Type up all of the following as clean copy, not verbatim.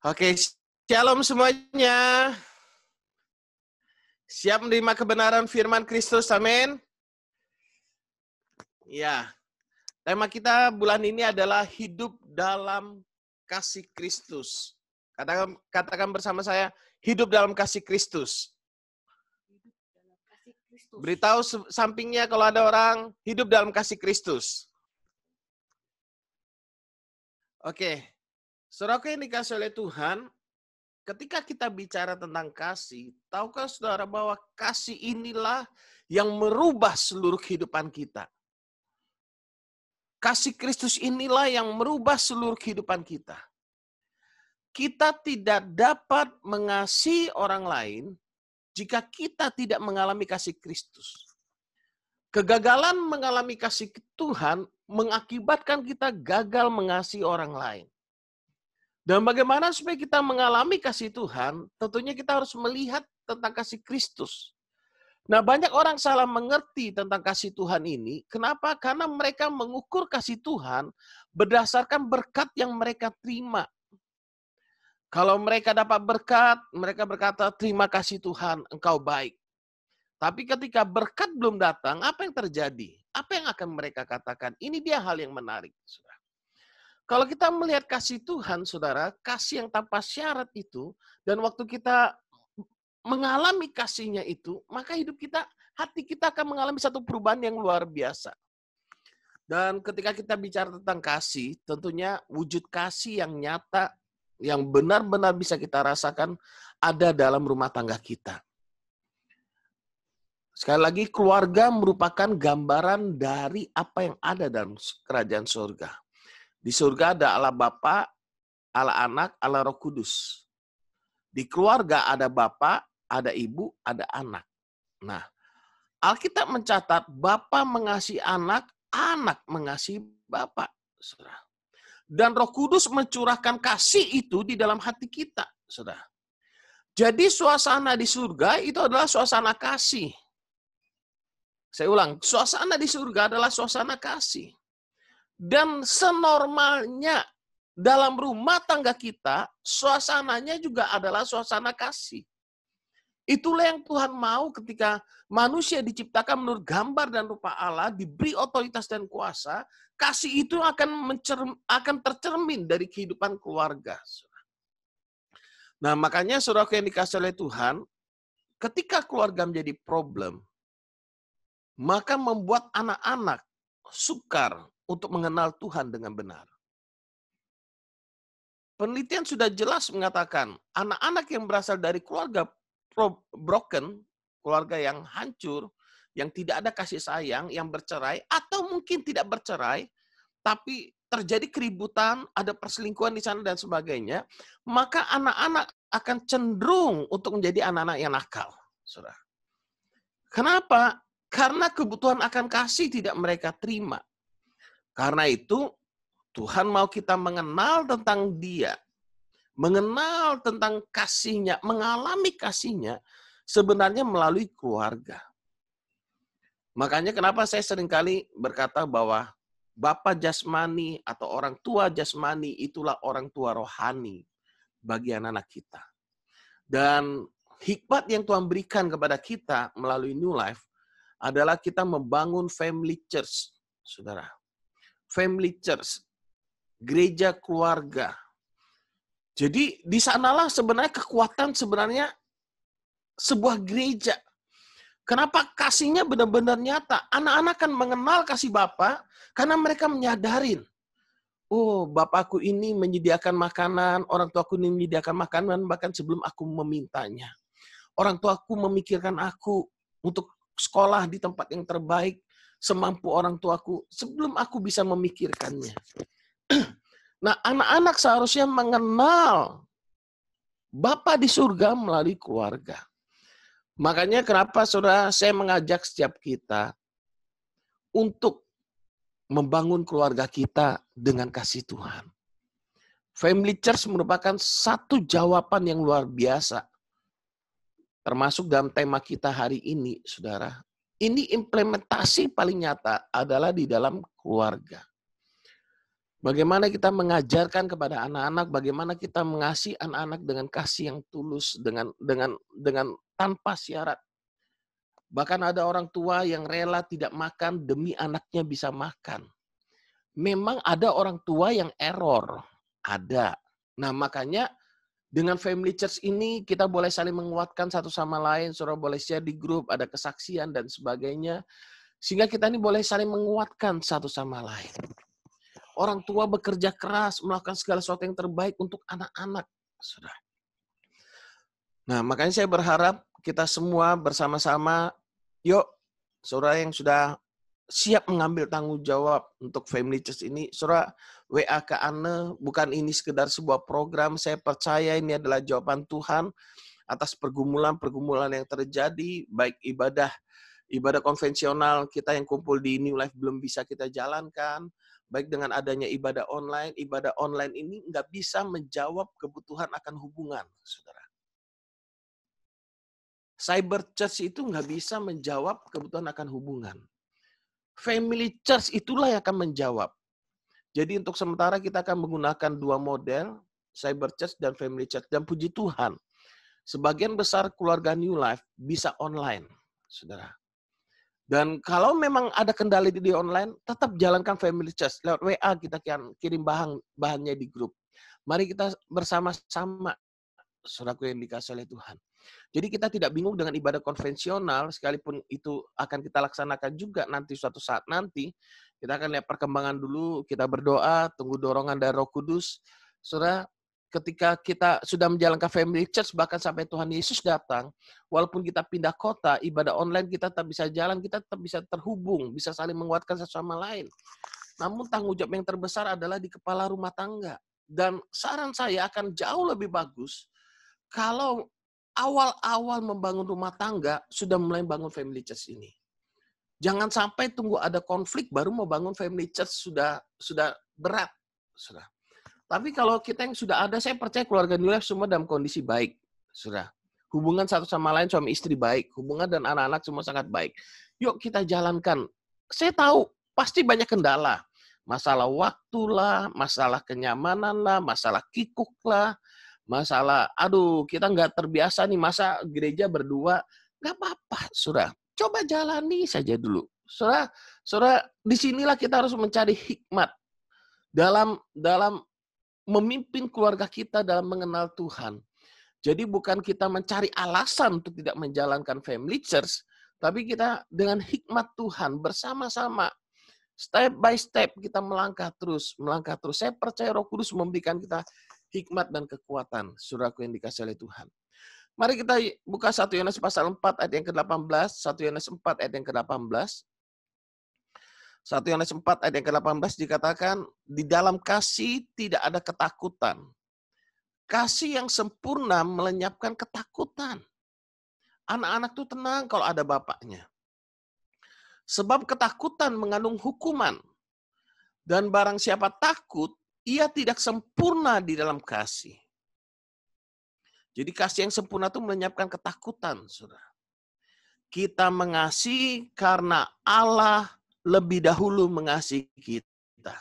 Oke, shalom semuanya. Siap menerima kebenaran firman Kristus, amin. Ya, tema kita bulan ini adalah hidup dalam kasih Kristus. Katakan bersama saya, hidup dalam kasih Kristus. Beritahu sampingnya kalau ada orang hidup dalam kasih Kristus. Oke, saudaraku yang dikasih oleh Tuhan, ketika kita bicara tentang kasih, tahukah saudara bahwa kasih inilah yang merubah seluruh kehidupan kita. Kasih Kristus inilah yang merubah seluruh kehidupan kita. Kita tidak dapat mengasihi orang lain jika kita tidak mengalami kasih Kristus. Kegagalan mengalami kasih Tuhan mengakibatkan kita gagal mengasihi orang lain. Dan bagaimana supaya kita mengalami kasih Tuhan, tentunya kita harus melihat tentang kasih Kristus. Nah, banyak orang salah mengerti tentang kasih Tuhan ini. Kenapa? Karena mereka mengukur kasih Tuhan berdasarkan berkat yang mereka terima. Kalau mereka dapat berkat, mereka berkata, terima kasih Tuhan, engkau baik. Tapi ketika berkat belum datang, apa yang terjadi? Apa yang akan mereka katakan? Ini dia hal yang menarik, saudara. Kalau kita melihat kasih Tuhan, saudara, kasih yang tanpa syarat itu, dan waktu kita mengalami kasihnya itu, maka hidup kita, hati kita akan mengalami satu perubahan yang luar biasa. Dan ketika kita bicara tentang kasih, tentunya wujud kasih yang nyata, yang benar-benar bisa kita rasakan, ada dalam rumah tangga kita. Sekali lagi, keluarga merupakan gambaran dari apa yang ada dalam kerajaan surga. Di surga ada Allah Bapa, Allah Anak, Allah Roh Kudus. Di keluarga ada Bapa, ada Ibu, ada anak. Nah, Alkitab mencatat Bapa mengasihi anak, anak mengasihi Bapa. Dan Roh Kudus mencurahkan kasih itu di dalam hati kita, saudara. Jadi suasana di surga itu adalah suasana kasih. Saya ulang, suasana di surga adalah suasana kasih. Dan senormalnya dalam rumah tangga kita, suasananya juga adalah suasana kasih. Itulah yang Tuhan mau ketika manusia diciptakan menurut gambar dan rupa Allah, diberi otoritas dan kuasa, kasih itu akan tercermin dari kehidupan keluarga. Nah, makanya saudara yang dikasih oleh Tuhan, ketika keluarga menjadi problem, maka membuat anak-anak sukar untuk mengenal Tuhan dengan benar. Penelitian sudah jelas mengatakan, anak-anak yang berasal dari keluarga broken, keluarga yang hancur, yang tidak ada kasih sayang, yang bercerai, atau mungkin tidak bercerai, tapi terjadi keributan, ada perselingkuhan di sana dan sebagainya, maka anak-anak akan cenderung untuk menjadi anak-anak yang nakal. Saudara. Kenapa? Karena kebutuhan akan kasih tidak mereka terima. Karena itu, Tuhan mau kita mengenal tentang Dia, mengenal tentang kasih-Nya, mengalami kasih-Nya sebenarnya melalui keluarga. Makanya kenapa saya seringkali berkata bahwa Bapa jasmani atau orang tua jasmani itulah orang tua rohani bagi anak-anak kita. Dan hikmat yang Tuhan berikan kepada kita melalui New Life adalah kita membangun family church, saudara. Family church, gereja keluarga. Jadi di sanalah sebenarnya kekuatan sebenarnya sebuah gereja. Kenapa kasihnya benar-benar nyata? Anak-anak kan mengenal kasih Bapa karena mereka menyadarin, oh Bapakku ini menyediakan makanan, orang tuaku ini menyediakan makanan bahkan sebelum aku memintanya. Orang tuaku memikirkan aku untuk sekolah di tempat yang terbaik semampu orang tuaku sebelum aku bisa memikirkannya. Nah, anak-anak seharusnya mengenal Bapa di surga melalui keluarga. Makanya kenapa saudara saya mengajak setiap kita untuk membangun keluarga kita dengan kasih Tuhan. Family Church merupakan satu jawaban yang luar biasa. Termasuk dalam tema kita hari ini, saudara. Ini implementasi paling nyata adalah di dalam keluarga. Bagaimana kita mengajarkan kepada anak-anak, bagaimana kita mengasihi anak-anak dengan kasih yang tulus, dengan tanpa syarat. Bahkan ada orang tua yang rela tidak makan demi anaknya bisa makan. Memang ada orang tua yang error, ada. Nah, makanya dengan Family Church ini kita boleh saling menguatkan satu sama lain, saudara boleh share di grup, ada kesaksian dan sebagainya. Sehingga kita ini boleh saling menguatkan satu sama lain. Orang tua bekerja keras, melakukan segala sesuatu yang terbaik untuk anak-anak, saudara. Nah, makanya saya berharap kita semua bersama-sama, yuk, saudara yang sudah siap mengambil tanggung jawab untuk Family Church ini, saudara, WA ke Anne, bukan ini sekedar sebuah program, saya percaya ini adalah jawaban Tuhan atas pergumulan-pergumulan yang terjadi, baik ibadah konvensional kita yang kumpul di New Life belum bisa kita jalankan, baik dengan adanya ibadah online ini nggak bisa menjawab kebutuhan akan hubungan, saudara. Cyber Church itu nggak bisa menjawab kebutuhan akan hubungan. Family Church itulah yang akan menjawab. Jadi untuk sementara kita akan menggunakan dua model, Cyber Church dan Family Church. Dan puji Tuhan, sebagian besar keluarga New Life bisa online, saudara. Dan kalau memang ada kendali di online, tetap jalankan Family Church. Lewat WA kita kirim bahannya di grup. Mari kita bersama-sama, saudaraku yang dikasihi oleh Tuhan. Jadi kita tidak bingung dengan ibadah konvensional, sekalipun itu akan kita laksanakan juga nanti suatu saat nanti. Kita akan lihat perkembangan dulu, kita berdoa, tunggu dorongan dari Roh Kudus. Saudara, ketika kita sudah menjalankan Family Church, bahkan sampai Tuhan Yesus datang, walaupun kita pindah kota, ibadah online kita tetap bisa jalan, kita tetap bisa terhubung, bisa saling menguatkan satu sama lain. Namun tanggung jawab yang terbesar adalah di kepala rumah tangga. Dan saran saya akan jauh lebih bagus kalau awal-awal membangun rumah tangga, sudah mulai bangun Family Church ini. Jangan sampai tunggu ada konflik, baru mau bangun Family Church sudah berat. Sudah. Tapi kalau kita yang sudah ada, saya percaya keluarga New Life semua dalam kondisi baik. Sudah. Hubungan satu sama lain, suami istri baik. Hubungan dan anak-anak semua sangat baik. Yuk kita jalankan. Saya tahu, pasti banyak kendala. Masalah waktu lah, masalah kenyamanan lah, masalah kikuk lah, masalah, aduh kita nggak terbiasa nih masa gereja berdua, nggak apa-apa, saudara. Coba jalani saja dulu, saudara. Saudara, disinilah kita harus mencari hikmat dalam memimpin keluarga kita dalam mengenal Tuhan. Jadi bukan kita mencari alasan untuk tidak menjalankan Family Church, tapi kita dengan hikmat Tuhan bersama-sama, step by step kita melangkah terus. Saya percaya Roh Kudus memberikan kita hikmat dan kekuatan, saudaraku yang dikasihi oleh Tuhan. Mari kita buka 1 Yohanes pasal 4 ayat yang ke-18, 1 Yohanes 4 ayat yang ke-18. 1 Yohanes 4 ayat yang ke-18 dikatakan, di dalam kasih tidak ada ketakutan. Kasih yang sempurna melenyapkan ketakutan. Anak-anak tuh tenang kalau ada bapaknya. Sebab ketakutan mengandung hukuman. Dan barang siapa takut, ia tidak sempurna di dalam kasih. Jadi kasih yang sempurna itu melenyapkan ketakutan, saudara. Kita mengasihi karena Allah lebih dahulu mengasihi kita.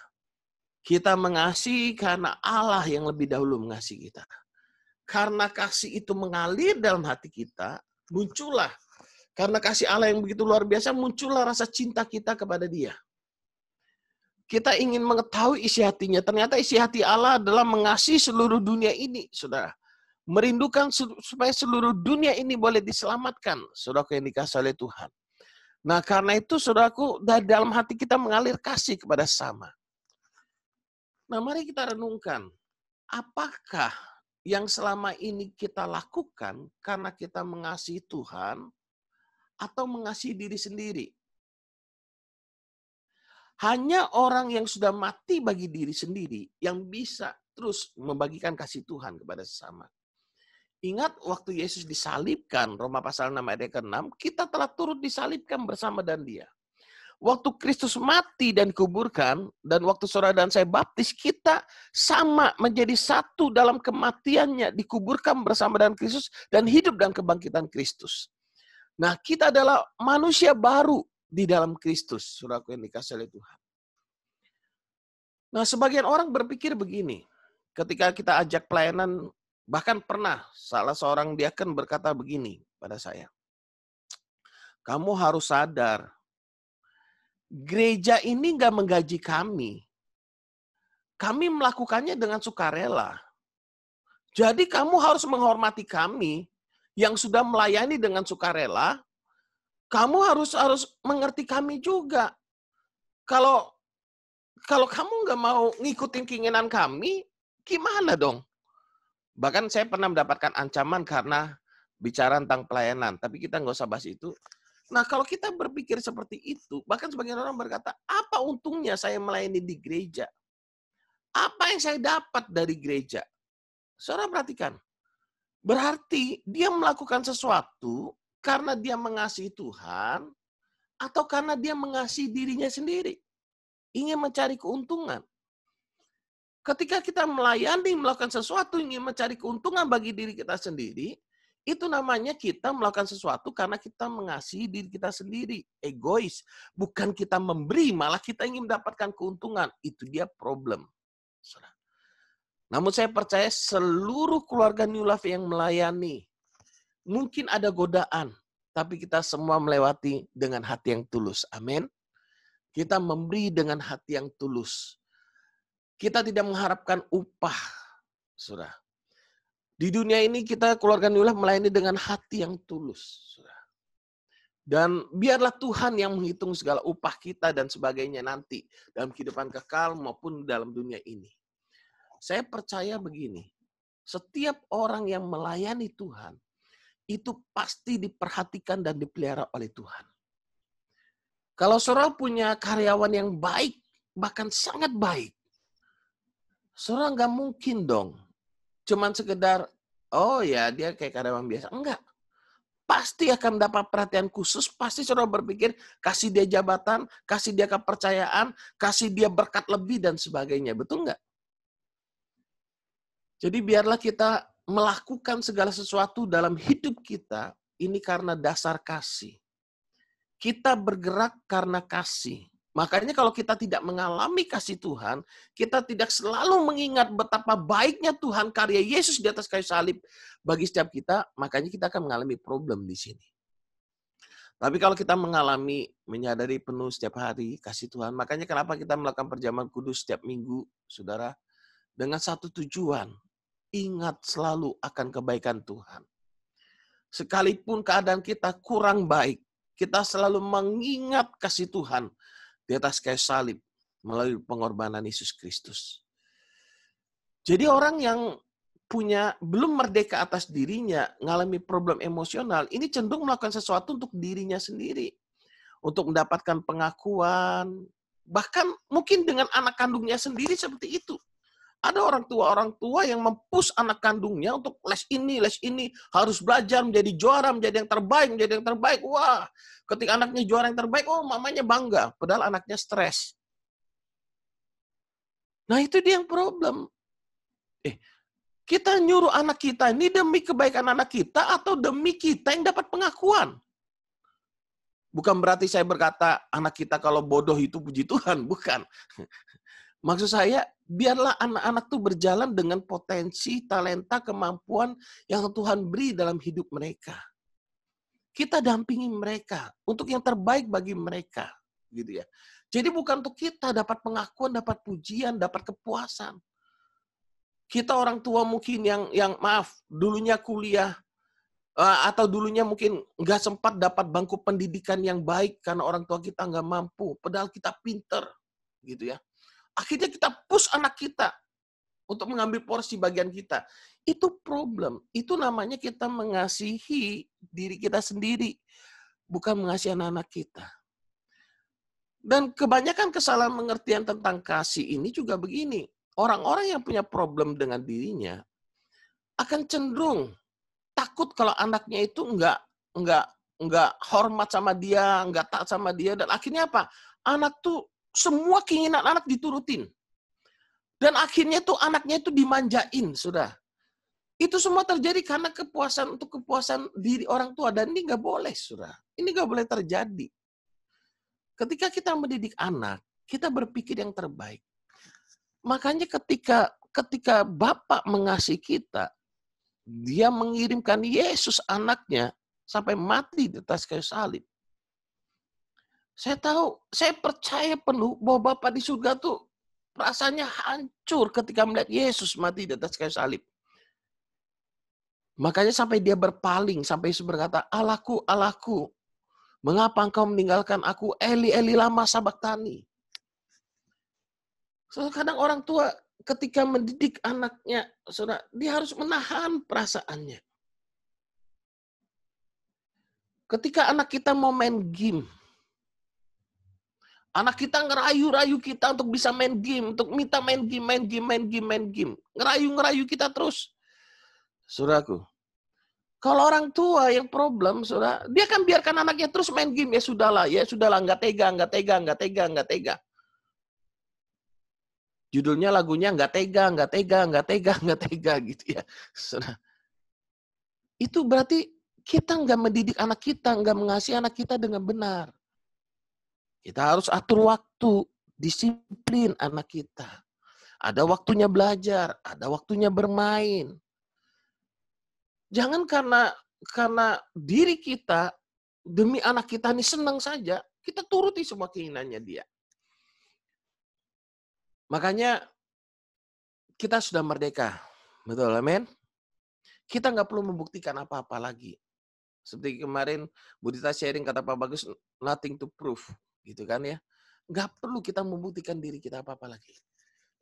Kita mengasihi karena Allah yang lebih dahulu mengasihi kita. Karena kasih itu mengalir dalam hati kita, muncullah. Karena kasih Allah yang begitu luar biasa, muncullah rasa cinta kita kepada Dia. Kita ingin mengetahui isi hatinya. Ternyata isi hati Allah adalah mengasihi seluruh dunia ini, saudara. Merindukan supaya seluruh dunia ini boleh diselamatkan, saudaraku yang dikasihi oleh Tuhan. Nah, karena itu, saudaraku, dari dalam hati kita mengalir kasih kepada sesama. Nah, mari kita renungkan, apakah yang selama ini kita lakukan karena kita mengasihi Tuhan atau mengasihi diri sendiri? Hanya orang yang sudah mati bagi diri sendiri yang bisa terus membagikan kasih Tuhan kepada sesama. Ingat waktu Yesus disalibkan, Roma pasal 6 ayat ke-6, kita telah turut disalibkan bersama dan Dia. Waktu Kristus mati dan dikuburkan, dan waktu saudara dan saya baptis, kita sama menjadi satu dalam kematiannya, dikuburkan bersama dengan Kristus, dan hidup dalam kebangkitan Kristus. Nah, kita adalah manusia baru di dalam Kristus, saudaraku yang dikasihi oleh Tuhan. Nah, sebagian orang berpikir begini, ketika kita ajak pelayanan, bahkan pernah salah seorang diaken berkata begini pada saya, "Kamu harus sadar, gereja ini nggak menggaji kami. Kami melakukannya dengan sukarela. Jadi kamu harus menghormati kami yang sudah melayani dengan sukarela. Kamu harus mengerti kami juga. Kalau kalau kamu nggak mau ngikutin keinginan kami, gimana dong?" Bahkan saya pernah mendapatkan ancaman karena bicara tentang pelayanan, tapi kita nggak usah bahas itu. Nah, kalau kita berpikir seperti itu, bahkan sebagian orang berkata, apa untungnya saya melayani di gereja? Apa yang saya dapat dari gereja? Saudara perhatikan, berarti dia melakukan sesuatu karena dia mengasihi Tuhan atau karena dia mengasihi dirinya sendiri, ingin mencari keuntungan. Ketika kita melayani, melakukan sesuatu ingin mencari keuntungan bagi diri kita sendiri, itu namanya kita melakukan sesuatu karena kita mengasihi diri kita sendiri. Egois. Bukan kita memberi, malah kita ingin mendapatkan keuntungan. Itu dia problem. Namun saya percaya seluruh keluarga New Life yang melayani, mungkin ada godaan, tapi kita semua melewati dengan hati yang tulus. Amin. Kita memberi dengan hati yang tulus. Kita tidak mengharapkan upah, saudara. Di dunia ini kita keluarga New Life melayani dengan hati yang tulus, saudara. Dan biarlah Tuhan yang menghitung segala upah kita dan sebagainya nanti dalam kehidupan kekal maupun dalam dunia ini. Saya percaya begini, setiap orang yang melayani Tuhan itu pasti diperhatikan dan dipelihara oleh Tuhan. Kalau saudara punya karyawan yang baik, bahkan sangat baik, saudara nggak mungkin dong cuman sekedar, oh ya dia kayak karyawan biasa. Enggak. Pasti akan mendapat perhatian khusus, pasti saudara berpikir, kasih dia jabatan, kasih dia kepercayaan, kasih dia berkat lebih dan sebagainya. Betul nggak? Jadi biarlah kita melakukan segala sesuatu dalam hidup kita, ini karena dasar kasih. Kita bergerak karena kasih. Makanya kalau kita tidak mengalami kasih Tuhan, kita tidak selalu mengingat betapa baiknya Tuhan karya Yesus di atas kayu salib bagi setiap kita, makanya kita akan mengalami problem di sini. Tapi kalau kita mengalami, menyadari penuh setiap hari kasih Tuhan, makanya kenapa kita melakukan perjamuan kudus setiap minggu, saudara, dengan satu tujuan, ingat selalu akan kebaikan Tuhan. Sekalipun keadaan kita kurang baik, kita selalu mengingat kasih Tuhan di atas kayu salib melalui pengorbanan Yesus Kristus. Jadi orang yang belum merdeka atas dirinya, mengalami problem emosional, ini cenderung melakukan sesuatu untuk dirinya sendiri. Untuk mendapatkan pengakuan, bahkan mungkin dengan anak kandungnya sendiri seperti itu. Ada orang tua yang mempush anak kandungnya untuk les ini, harus belajar menjadi juara, menjadi yang terbaik. Wah, ketika anaknya juara yang terbaik, oh mamanya bangga, padahal anaknya stres. Nah itu dia yang problem. Kita nyuruh anak kita ini demi kebaikan anak kita atau demi kita yang dapat pengakuan? Bukan berarti saya berkata anak kita kalau bodoh itu puji Tuhan, bukan. Maksud saya, biarlah anak-anak tuh berjalan dengan potensi, talenta, kemampuan yang Tuhan beri dalam hidup mereka. Kita dampingi mereka untuk yang terbaik bagi mereka, gitu ya. Jadi bukan untuk kita dapat pengakuan, dapat pujian, dapat kepuasan. Kita orang tua mungkin yang maaf, dulunya kuliah atau dulunya mungkin nggak sempat dapat bangku pendidikan yang baik karena orang tua kita nggak mampu, padahal kita pinter, gitu ya. Akhirnya kita push anak kita untuk mengambil porsi bagian kita. Itu problem. Itu namanya kita mengasihi diri kita sendiri, bukan mengasihi anak-anak kita. Dan kebanyakan kesalahan pengertian tentang kasih ini juga begini. Orang-orang yang punya problem dengan dirinya akan cenderung takut kalau anaknya itu nggak hormat sama dia, nggak taat sama dia, dan akhirnya apa? Anak tuh semua keinginan anak diturutin. Dan akhirnya tuh anaknya itu dimanjain, sudah. Itu semua terjadi karena kepuasan diri orang tua. Dan ini nggak boleh, sudah. Ini nggak boleh terjadi. Ketika kita mendidik anak, kita berpikir yang terbaik. Makanya ketika Bapa mengasihi kita, Dia mengirimkan Yesus anaknya sampai mati di atas kayu salib. Saya percaya penuh bahwa Bapa di surga tuh rasanya hancur ketika melihat Yesus mati di atas kayu salib. Makanya sampai dia berpaling, sampai Yesus berkata, "Allahku, Allahku, mengapa engkau meninggalkan aku? Eli, Eli lama sabachthani." So, kadang orang tua ketika mendidik anaknya, saudara, dia harus menahan perasaannya. Ketika anak kita mau main game, anak kita ngerayu-rayu kita untuk bisa main game, untuk minta main game. Ngerayu kita terus. Saudaraku, kalau orang tua yang problem, saudara, dia kan biarkan anaknya terus main game. Ya sudahlah, nggak tega. Judulnya lagunya nggak tega gitu ya. Saudara. Itu berarti kita nggak mendidik anak kita, nggak mengasihi anak kita dengan benar. Kita harus atur waktu, disiplin anak kita. Ada waktunya belajar, ada waktunya bermain. Jangan karena diri kita, demi anak kita ini senang saja, kita turuti semua keinginannya dia. Makanya kita sudah merdeka. Betul, amin? Kita nggak perlu membuktikan apa-apa lagi. Seperti kemarin Budita sharing kata Pak Bagus, nothing to prove. Gitu kan ya. Nggak perlu kita membuktikan diri kita apa-apa lagi.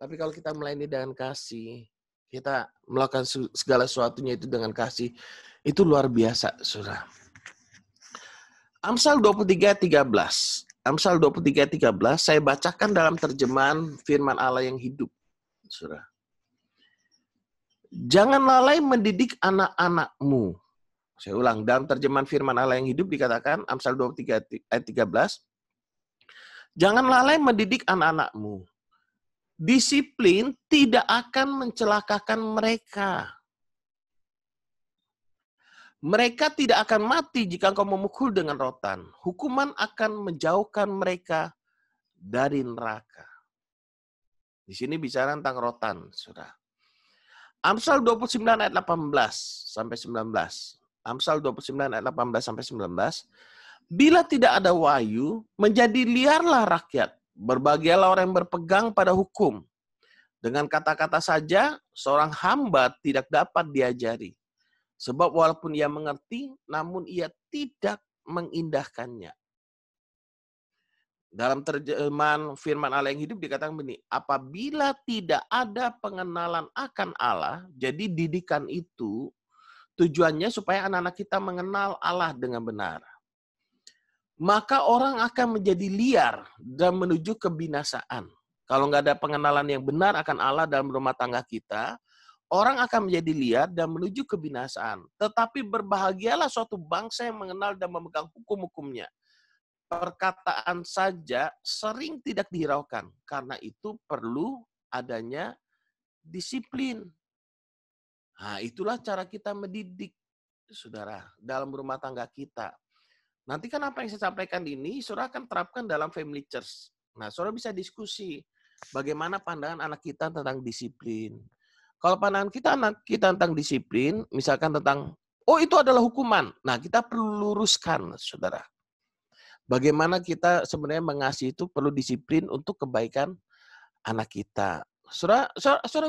Tapi kalau kita melayani dengan kasih, kita melakukan segala sesuatunya itu dengan kasih, itu luar biasa, saudara. Amsal 23:13. Amsal 23:13 saya bacakan dalam terjemahan firman Allah yang hidup. Saudara. Jangan lalai mendidik anak-anakmu. Saya ulang, dalam terjemahan firman Allah yang hidup dikatakan, Amsal 23:13, jangan lalai mendidik anak-anakmu. Disiplin tidak akan mencelakakan mereka. Mereka tidak akan mati jika engkau memukul dengan rotan. Hukuman akan menjauhkan mereka dari neraka. Di sini bicara tentang rotan, saudara. Amsal 29 ayat 18 sampai 19. Amsal 29 ayat 18 sampai 19. Bila tidak ada wahyu, menjadi liarlah rakyat. Berbahagialah orang yang berpegang pada hukum. Dengan kata-kata saja, seorang hamba tidak dapat diajari. Sebab walaupun ia mengerti, namun ia tidak mengindahkannya. Dalam terjemahan firman Allah yang hidup dikatakan begini, apabila tidak ada pengenalan akan Allah, jadi didikan itu tujuannya supaya anak-anak kita mengenal Allah dengan benar. Maka orang akan menjadi liar dan menuju kebinasaan. Kalau nggak ada pengenalan yang benar akan Allah dalam rumah tangga kita, orang akan menjadi liar dan menuju kebinasaan. Tetapi berbahagialah suatu bangsa yang mengenal dan memegang hukum-hukumnya. Perkataan saja sering tidak dihiraukan. Karena itu perlu adanya disiplin. Nah, itulah cara kita mendidik, saudara, dalam rumah tangga kita. Nanti kan apa yang saya sampaikan ini, saudara akan terapkan dalam family church. Nah, saudara bisa diskusi bagaimana pandangan anak kita tentang disiplin. Kalau pandangan anak kita tentang disiplin, misalkan tentang, oh itu adalah hukuman. Nah, kita perlu luruskan, saudara. Bagaimana kita sebenarnya mengasihi itu perlu disiplin untuk kebaikan anak kita. Saudara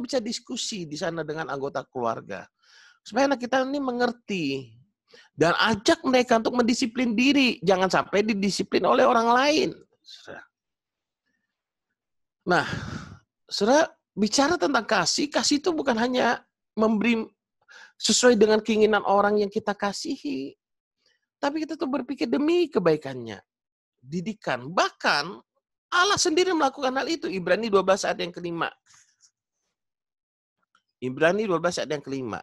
bisa diskusi di sana dengan anggota keluarga. Supaya anak kita ini mengerti. Dan ajak mereka untuk mendisiplin diri. Jangan sampai didisiplin oleh orang lain. Nah, saudara, bicara tentang kasih itu bukan hanya memberi sesuai dengan keinginan orang yang kita kasihi. Tapi kita tuh berpikir demi kebaikannya. Didikan. Bahkan Allah sendiri melakukan hal itu. Ibrani 12 ayat yang kelima. Ibrani 12 ayat yang kelima.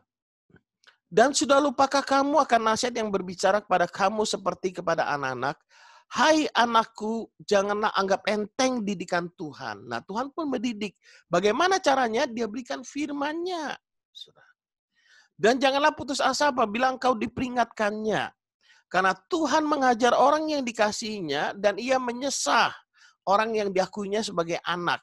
Dan sudah lupakah kamu akan nasihat yang berbicara kepada kamu seperti kepada anak-anak? Hai anakku, janganlah anggap enteng didikan Tuhan. Nah, Tuhan pun mendidik. Bagaimana caranya? Dia berikan firman-Nya. Dan janganlah putus asa apabila engkau diperingatkannya. Karena Tuhan mengajar orang yang dikasihinya dan ia menyesah orang yang diakuinya sebagai anak.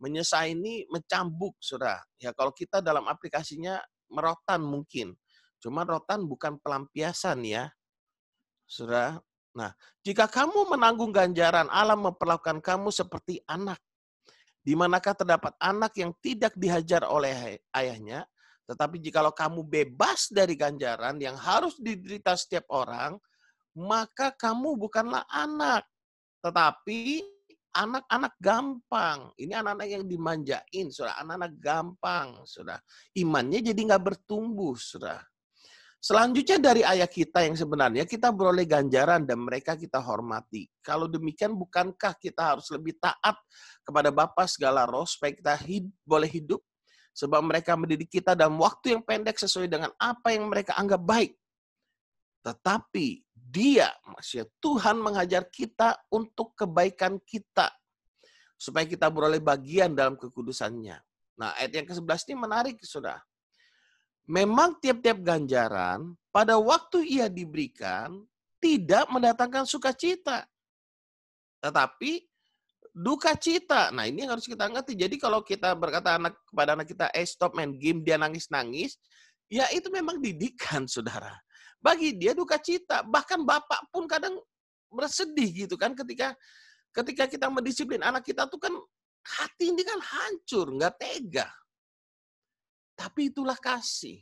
Menyesal ini mencambuk, saudara. Ya kalau kita dalam aplikasinya merotan mungkin. Cuma rotan bukan pelampiasan ya, saudara. Nah, jika kamu menanggung ganjaran, Allah memperlakukan kamu seperti anak. Di manakah terdapat anak yang tidak dihajar oleh ayahnya, tetapi jikalau kamu bebas dari ganjaran yang harus diderita setiap orang, maka kamu bukanlah anak, tetapi anak-anak gampang. Ini anak-anak yang dimanjain, saudara. Anak-anak gampang, saudara. Imannya jadi nggak bertumbuh, saudara. Selanjutnya dari ayah kita yang sebenarnya kita beroleh ganjaran dan mereka kita hormati. Kalau demikian bukankah kita harus lebih taat kepada Bapa segala roh supaya kita boleh hidup? Sebab mereka mendidik kita dalam waktu yang pendek sesuai dengan apa yang mereka anggap baik. Tetapi dia, maksudnya Tuhan mengajar kita untuk kebaikan kita. Supaya kita beroleh bagian dalam kekudusannya. Nah ayat yang ke-11 ini menarik, saudara. Memang tiap-tiap ganjaran pada waktu ia diberikan tidak mendatangkan sukacita, tetapi duka cita. Nah ini yang harus kita ngerti. Jadi kalau kita berkata kepada anak kita, stop main game, dia nangis-nangis, ya itu memang didikan, saudara. Bagi dia duka cita. Bahkan bapak pun kadang bersedih gitu kan ketika kita mendisiplin anak kita tuh kan hati ini kan hancur, nggak tega. Tapi itulah kasih.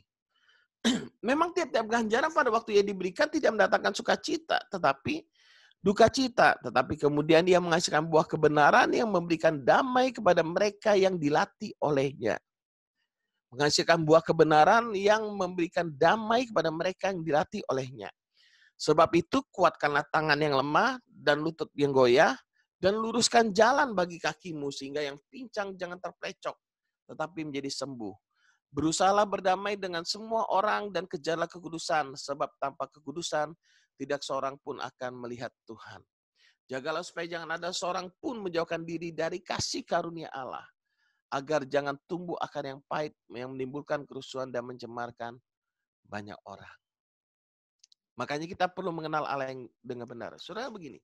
Memang tiap-tiap ganjaran pada waktu ia diberikan tidak mendatangkan sukacita, tetapi duka cita. Tetapi kemudian dia menghasilkan buah kebenaran yang memberikan damai kepada mereka yang dilatih olehnya. Menghasilkan buah kebenaran yang memberikan damai kepada mereka yang dilatih olehnya. Sebab itu kuatkanlah tangan yang lemah dan lutut yang goyah, dan luruskan jalan bagi kakimu sehingga yang pincang jangan terplecok, tetapi menjadi sembuh. Berusahalah berdamai dengan semua orang dan kejarlah kekudusan, sebab tanpa kekudusan tidak seorang pun akan melihat Tuhan. Jagalah supaya jangan ada seorang pun menjauhkan diri dari kasih karunia Allah, agar jangan tumbuh akar yang pahit yang menimbulkan kerusuhan dan mencemarkan banyak orang. Makanya kita perlu mengenal Allah yang dengan benar. Saudara begini,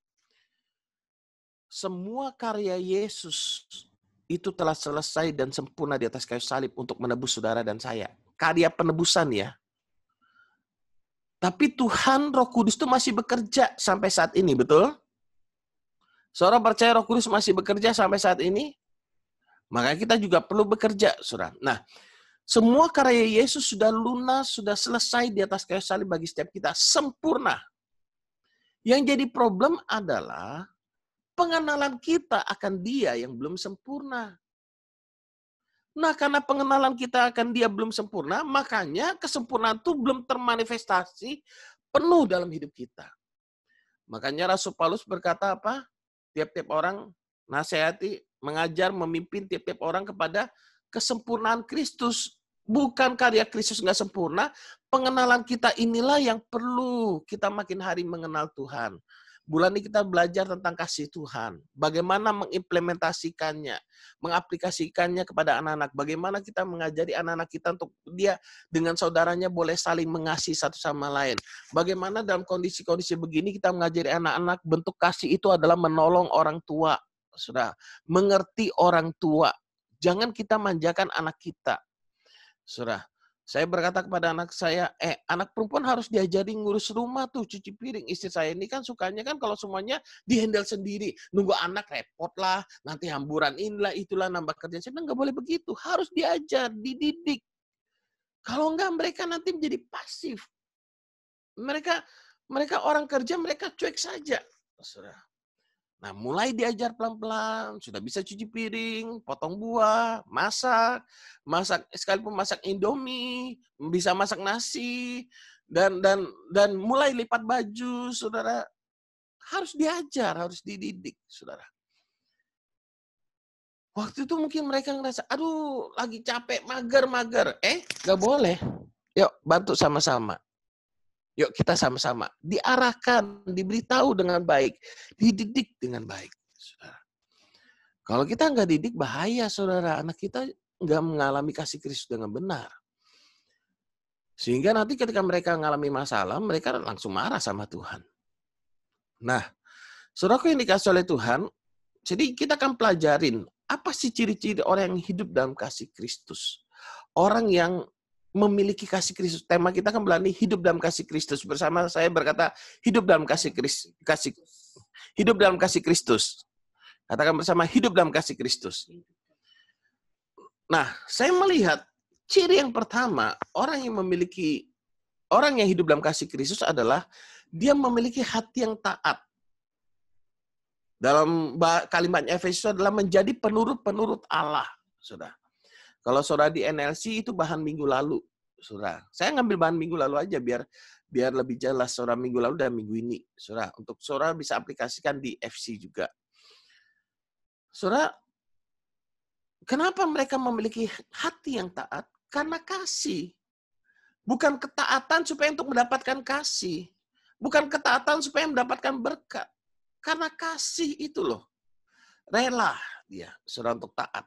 semua karya Yesus itu telah selesai dan sempurna di atas kayu salib untuk menebus saudara dan saya. Karya penebusan ya. Tapi Tuhan Roh Kudus itu masih bekerja sampai saat ini, betul? Saudara percaya Roh Kudus masih bekerja sampai saat ini? Maka kita juga perlu bekerja, saudara. Nah, semua karya Yesus sudah lunas, sudah selesai di atas kayu salib bagi setiap kita. Sempurna. Yang jadi problem adalah pengenalan kita akan Dia yang belum sempurna. Nah, karena pengenalan kita akan Dia belum sempurna, makanya kesempurnaan itu belum termanifestasi penuh dalam hidup kita. Makanya Rasul Paulus berkata apa? Tiap-tiap orang nasihati, mengajar, memimpin tiap-tiap orang kepada kesempurnaan Kristus. Bukan karya Kristus nggak sempurna, pengenalan kita inilah yang perlu kita makin hari mengenal Tuhan. Bulan ini kita belajar tentang kasih Tuhan. Bagaimana mengimplementasikannya, mengaplikasikannya kepada anak-anak. Bagaimana kita mengajari anak-anak kita untuk dia dengan saudaranya boleh saling mengasihi satu sama lain. Bagaimana dalam kondisi-kondisi begini kita mengajari anak-anak bentuk kasih itu adalah menolong orang tua. Sudah mengerti orang tua. Jangan kita manjakan anak kita. Sudah. Saya berkata kepada anak saya, anak perempuan harus diajari ngurus rumah tuh, cuci piring. Istri saya ini kan sukanya kan kalau semuanya dihandle sendiri. Nunggu anak repot lah, nanti hamburan inilah, itulah, nambah kerjaan. Saya bilang nggak boleh begitu, harus diajar, dididik. Kalau enggak mereka nanti menjadi pasif. Mereka orang kerja, mereka cuek saja. Sudah. Nah, mulai diajar pelan-pelan, sudah bisa cuci piring, potong buah, masak sekalipun masak Indomie, bisa masak nasi, dan mulai lipat baju, saudara. Harus diajar, harus dididik, saudara. Waktu itu mungkin mereka ngerasa, aduh, lagi capek, mager. Nggak boleh. Yuk, bantu sama-sama. Yuk kita sama-sama diarahkan, diberitahu dengan baik, dididik dengan baik. Saudara. Kalau kita nggak didik, bahaya saudara. Anak kita nggak mengalami kasih Kristus dengan benar. Sehingga nanti ketika mereka mengalami masalah, mereka langsung marah sama Tuhan. Nah, saudaraku yang dikasih oleh Tuhan, Jadi kita akan pelajarin apa sih ciri-ciri orang yang hidup dalam kasih Kristus. Orang yang memiliki kasih Kristus. Tema kita akan berani hidup dalam kasih Kristus. Bersama saya berkata hidup dalam hidup dalam kasih Kristus. Katakan bersama hidup dalam kasih Kristus. Nah, saya melihat ciri yang pertama, orang yang hidup dalam kasih Kristus adalah dia memiliki hati yang taat. Dalam kalimat Efesus adalah menjadi penurut-penurut Allah, Saudara. Kalau Saudara di NLC itu bahan minggu lalu, Saudara. Saya ngambil bahan minggu lalu aja biar lebih jelas Saudara minggu lalu dan minggu ini, Saudara. Untuk Saudara bisa aplikasikan di FC juga. Saudara, kenapa mereka memiliki hati yang taat? Karena kasih. Bukan ketaatan supaya untuk mendapatkan kasih. Bukan ketaatan supaya mendapatkan berkat. Karena kasih itu loh. Rela dia, saudara, untuk taat.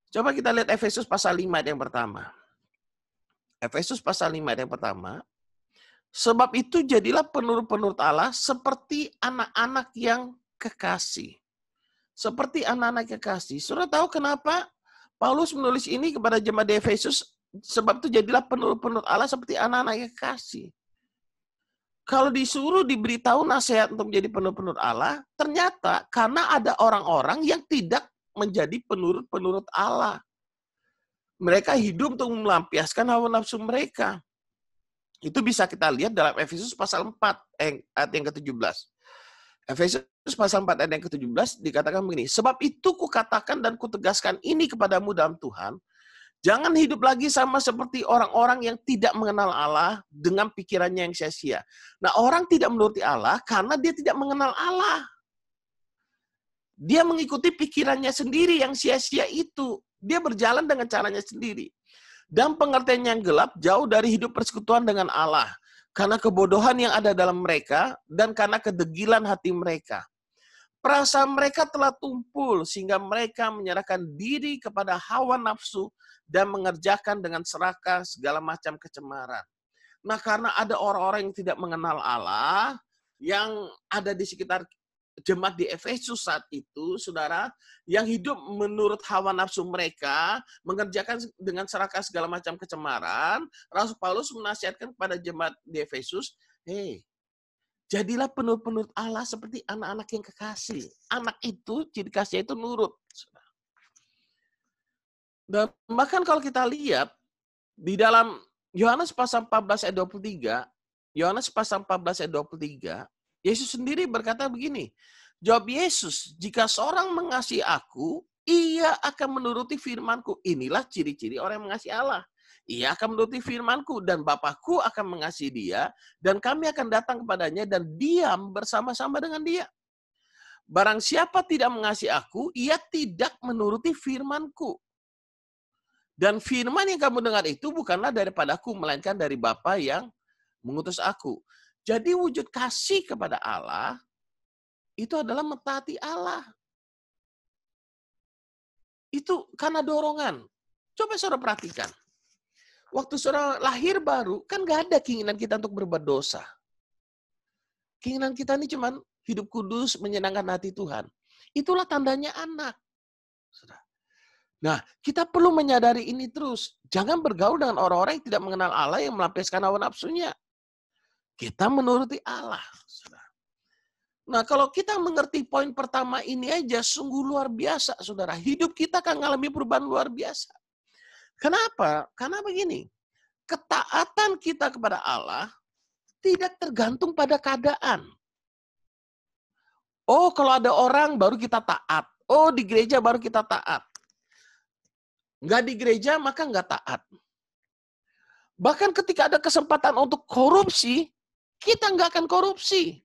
Coba kita lihat Efesus pasal 5 yang pertama. Efesus pasal 5 yang pertama. Sebab itu jadilah penurut-penurut Allah seperti anak-anak yang kekasih. Seperti anak-anak kekasih. Saudara tahu kenapa Paulus menulis ini kepada jemaat di Efesus? Sebab itu jadilah penurut-penurut Allah seperti anak-anak yang kekasih. Kalau disuruh diberitahu nasihat untuk menjadi penurut-penurut Allah, ternyata karena ada orang-orang yang tidak menjadi penurut-penurut Allah. Mereka hidup untuk melampiaskan hawa nafsu mereka. Itu bisa kita lihat dalam Efesus pasal 4 ayat yang ke-17. Efesus pasal 4 ayat yang ke-17 dikatakan begini, sebab itu kukatakan dan kutegaskan ini kepadamu dalam Tuhan, jangan hidup lagi sama seperti orang-orang yang tidak mengenal Allah dengan pikirannya yang sia-sia. Nah, orang tidak menuruti Allah karena dia tidak mengenal Allah. Dia mengikuti pikirannya sendiri yang sia-sia itu. Dia berjalan dengan caranya sendiri. Dan pengertian yang gelap jauh dari hidup persekutuan dengan Allah. Karena kebodohan yang ada dalam mereka dan karena kedegilan hati mereka. Perasaan mereka telah tumpul sehingga mereka menyerahkan diri kepada hawa nafsu dan mengerjakan dengan serakah segala macam kecemaran. Nah, karena ada orang-orang yang tidak mengenal Allah, yang ada di sekitar jemaat di Efesus saat itu, saudara, yang hidup menurut hawa nafsu mereka, mengerjakan dengan serakah segala macam kecemaran, Rasul Paulus menasihatkan kepada jemaat di Efesus, jadilah penurut-penurut Allah seperti anak-anak yang kekasih. Anak itu, ciri kasihnya itu nurut. Dan bahkan kalau kita lihat, di dalam Yohanes pasal 14 ayat 23, Yohanes pasal 14 ayat 23, Yesus sendiri berkata begini, jawab Yesus, jika seorang mengasihi aku, ia akan menuruti firman-Ku. Inilah ciri-ciri orang yang mengasihi Allah. Ia akan menuruti firman-Ku dan Bapa-Ku akan mengasihi dia dan kami akan datang kepadanya dan diam bersama-sama dengan dia. Barang siapa tidak mengasihi aku, ia tidak menuruti firman-Ku. Dan firman yang kamu dengar itu bukanlah daripadaku, melainkan dari Bapa yang mengutus aku. Jadi wujud kasih kepada Allah itu adalah mentaati Allah. Itu karena dorongan. Coba saudara perhatikan. Waktu saudara lahir baru, kan gak ada keinginan kita untuk berbuat dosa. Keinginan kita ini cuma hidup kudus, menyenangkan hati Tuhan. Itulah tandanya anak. Nah, kita perlu menyadari ini terus. Jangan bergaul dengan orang-orang yang tidak mengenal Allah yang melampiaskan hawa nafsunya. Kita menuruti Allah. Nah, kalau kita mengerti poin pertama ini aja, sungguh luar biasa, saudara. Hidup kita akan mengalami perubahan luar biasa. Kenapa? Karena begini, ketaatan kita kepada Allah tidak tergantung pada keadaan. Oh, kalau ada orang baru kita taat. Oh, di gereja baru kita taat. Nggak di gereja, maka nggak taat. Bahkan ketika ada kesempatan untuk korupsi, kita nggak akan korupsi.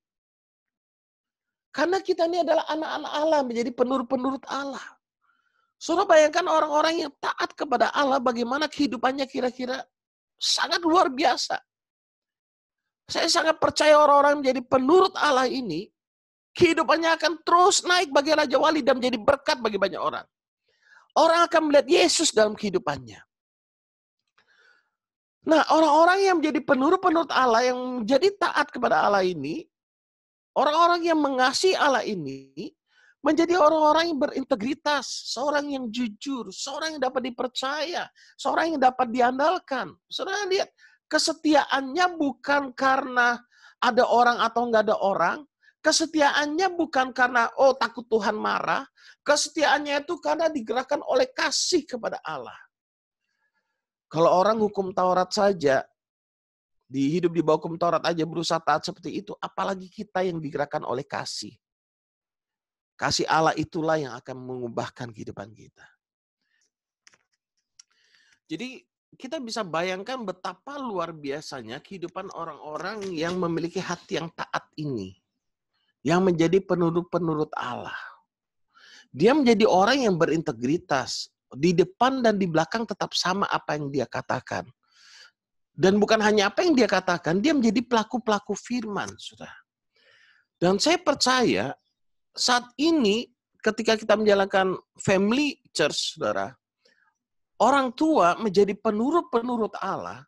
Karena kita ini adalah anak-anak Allah, menjadi penurut-penurut Allah. Saudara bayangkan orang-orang yang taat kepada Allah, bagaimana kehidupannya kira-kira sangat luar biasa. Saya sangat percaya orang-orang menjadi penurut Allah ini, kehidupannya akan terus naik bagi Raja Wali dan menjadi berkat bagi banyak orang. Orang akan melihat Yesus dalam kehidupannya. Nah, orang-orang yang menjadi penurut-penurut Allah, yang menjadi taat kepada Allah ini, orang-orang yang mengasihi Allah ini, Menjadi orang-orang yang berintegritas, seorang yang jujur, seorang yang dapat dipercaya, seorang yang dapat diandalkan. Saudara lihat, kesetiaannya bukan karena ada orang atau nggak ada orang, kesetiaannya bukan karena, oh takut Tuhan marah, kesetiaannya itu karena digerakkan oleh kasih kepada Allah. Kalau orang hukum Taurat saja, hidup di bawah hukum Taurat aja berusaha taat seperti itu, apalagi kita yang digerakkan oleh kasih. Kasih Allah itulah yang akan mengubahkan kehidupan kita. Jadi kita bisa bayangkan betapa luar biasanya kehidupan orang-orang yang memiliki hati yang taat ini. Yang menjadi penurut-penurut Allah. Dia menjadi orang yang berintegritas. Di depan dan di belakang tetap sama apa yang dia katakan. Dan bukan hanya apa yang dia katakan, dia menjadi pelaku-pelaku firman. Saudara. Dan saya percaya saat ini ketika kita menjalankan family church, saudara, orang tua menjadi penurut-penurut Allah.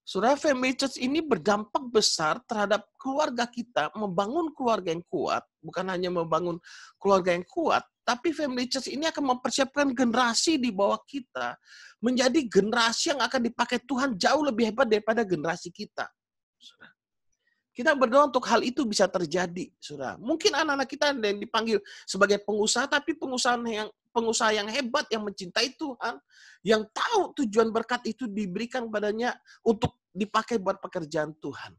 Saudara, family church ini berdampak besar terhadap keluarga kita, membangun keluarga yang kuat, bukan hanya membangun keluarga yang kuat, tapi family church ini akan mempersiapkan generasi di bawah kita, menjadi generasi yang akan dipakai Tuhan jauh lebih hebat daripada generasi kita. Saudara. Kita berdoa untuk hal itu bisa terjadi, saudara. Mungkin anak-anak kita yang dipanggil sebagai pengusaha, tapi pengusaha yang hebat, yang mencintai Tuhan, yang tahu tujuan berkat itu diberikan padanya untuk dipakai buat pekerjaan Tuhan.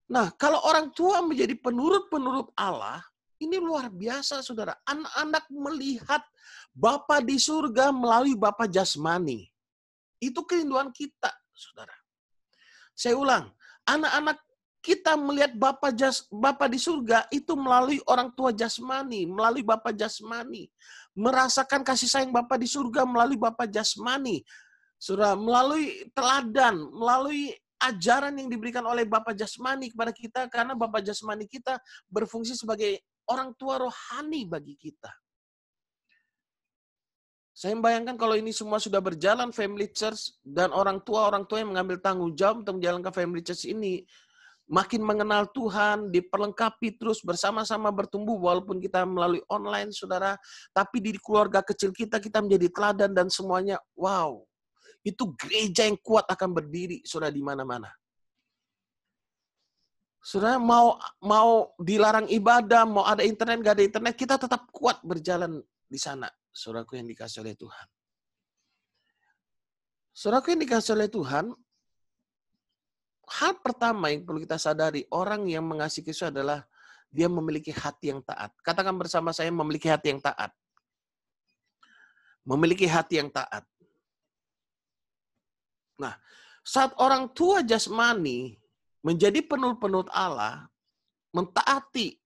Nah, kalau orang tua menjadi penurut-penurut Allah, ini luar biasa, saudara. Anak-anak melihat Bapa di surga melalui Bapa jasmani. Itu kerinduan kita, saudara. Saya ulang, anak-anak kita melihat Bapa di surga itu melalui orang tua jasmani, melalui Bapa jasmani. Merasakan kasih sayang Bapa di surga melalui Bapa jasmani. Saudara, melalui teladan, melalui ajaran yang diberikan oleh Bapa jasmani kepada kita, karena Bapa jasmani kita berfungsi sebagai orang tua rohani bagi kita. Saya membayangkan kalau ini semua sudah berjalan family church dan orang tua yang mengambil tanggung jawab untuk menjalankan family church ini, makin mengenal Tuhan, diperlengkapi terus bersama-sama bertumbuh walaupun kita melalui online, saudara. Tapi di keluarga kecil kita menjadi teladan dan semuanya, wow. Itu gereja yang kuat akan berdiri, saudara, di mana-mana. Saudara, mau dilarang ibadah, mau ada internet, nggak ada internet, kita tetap kuat berjalan di sana, saudaraku yang dikasih oleh Tuhan. Saudaraku yang dikasih oleh Tuhan, hal pertama yang perlu kita sadari, orang yang mengasihi Kristus adalah dia memiliki hati yang taat. Katakan bersama saya, memiliki hati yang taat. Memiliki hati yang taat. Nah, saat orang tua jasmani menjadi penurut-penurut Allah, mentaati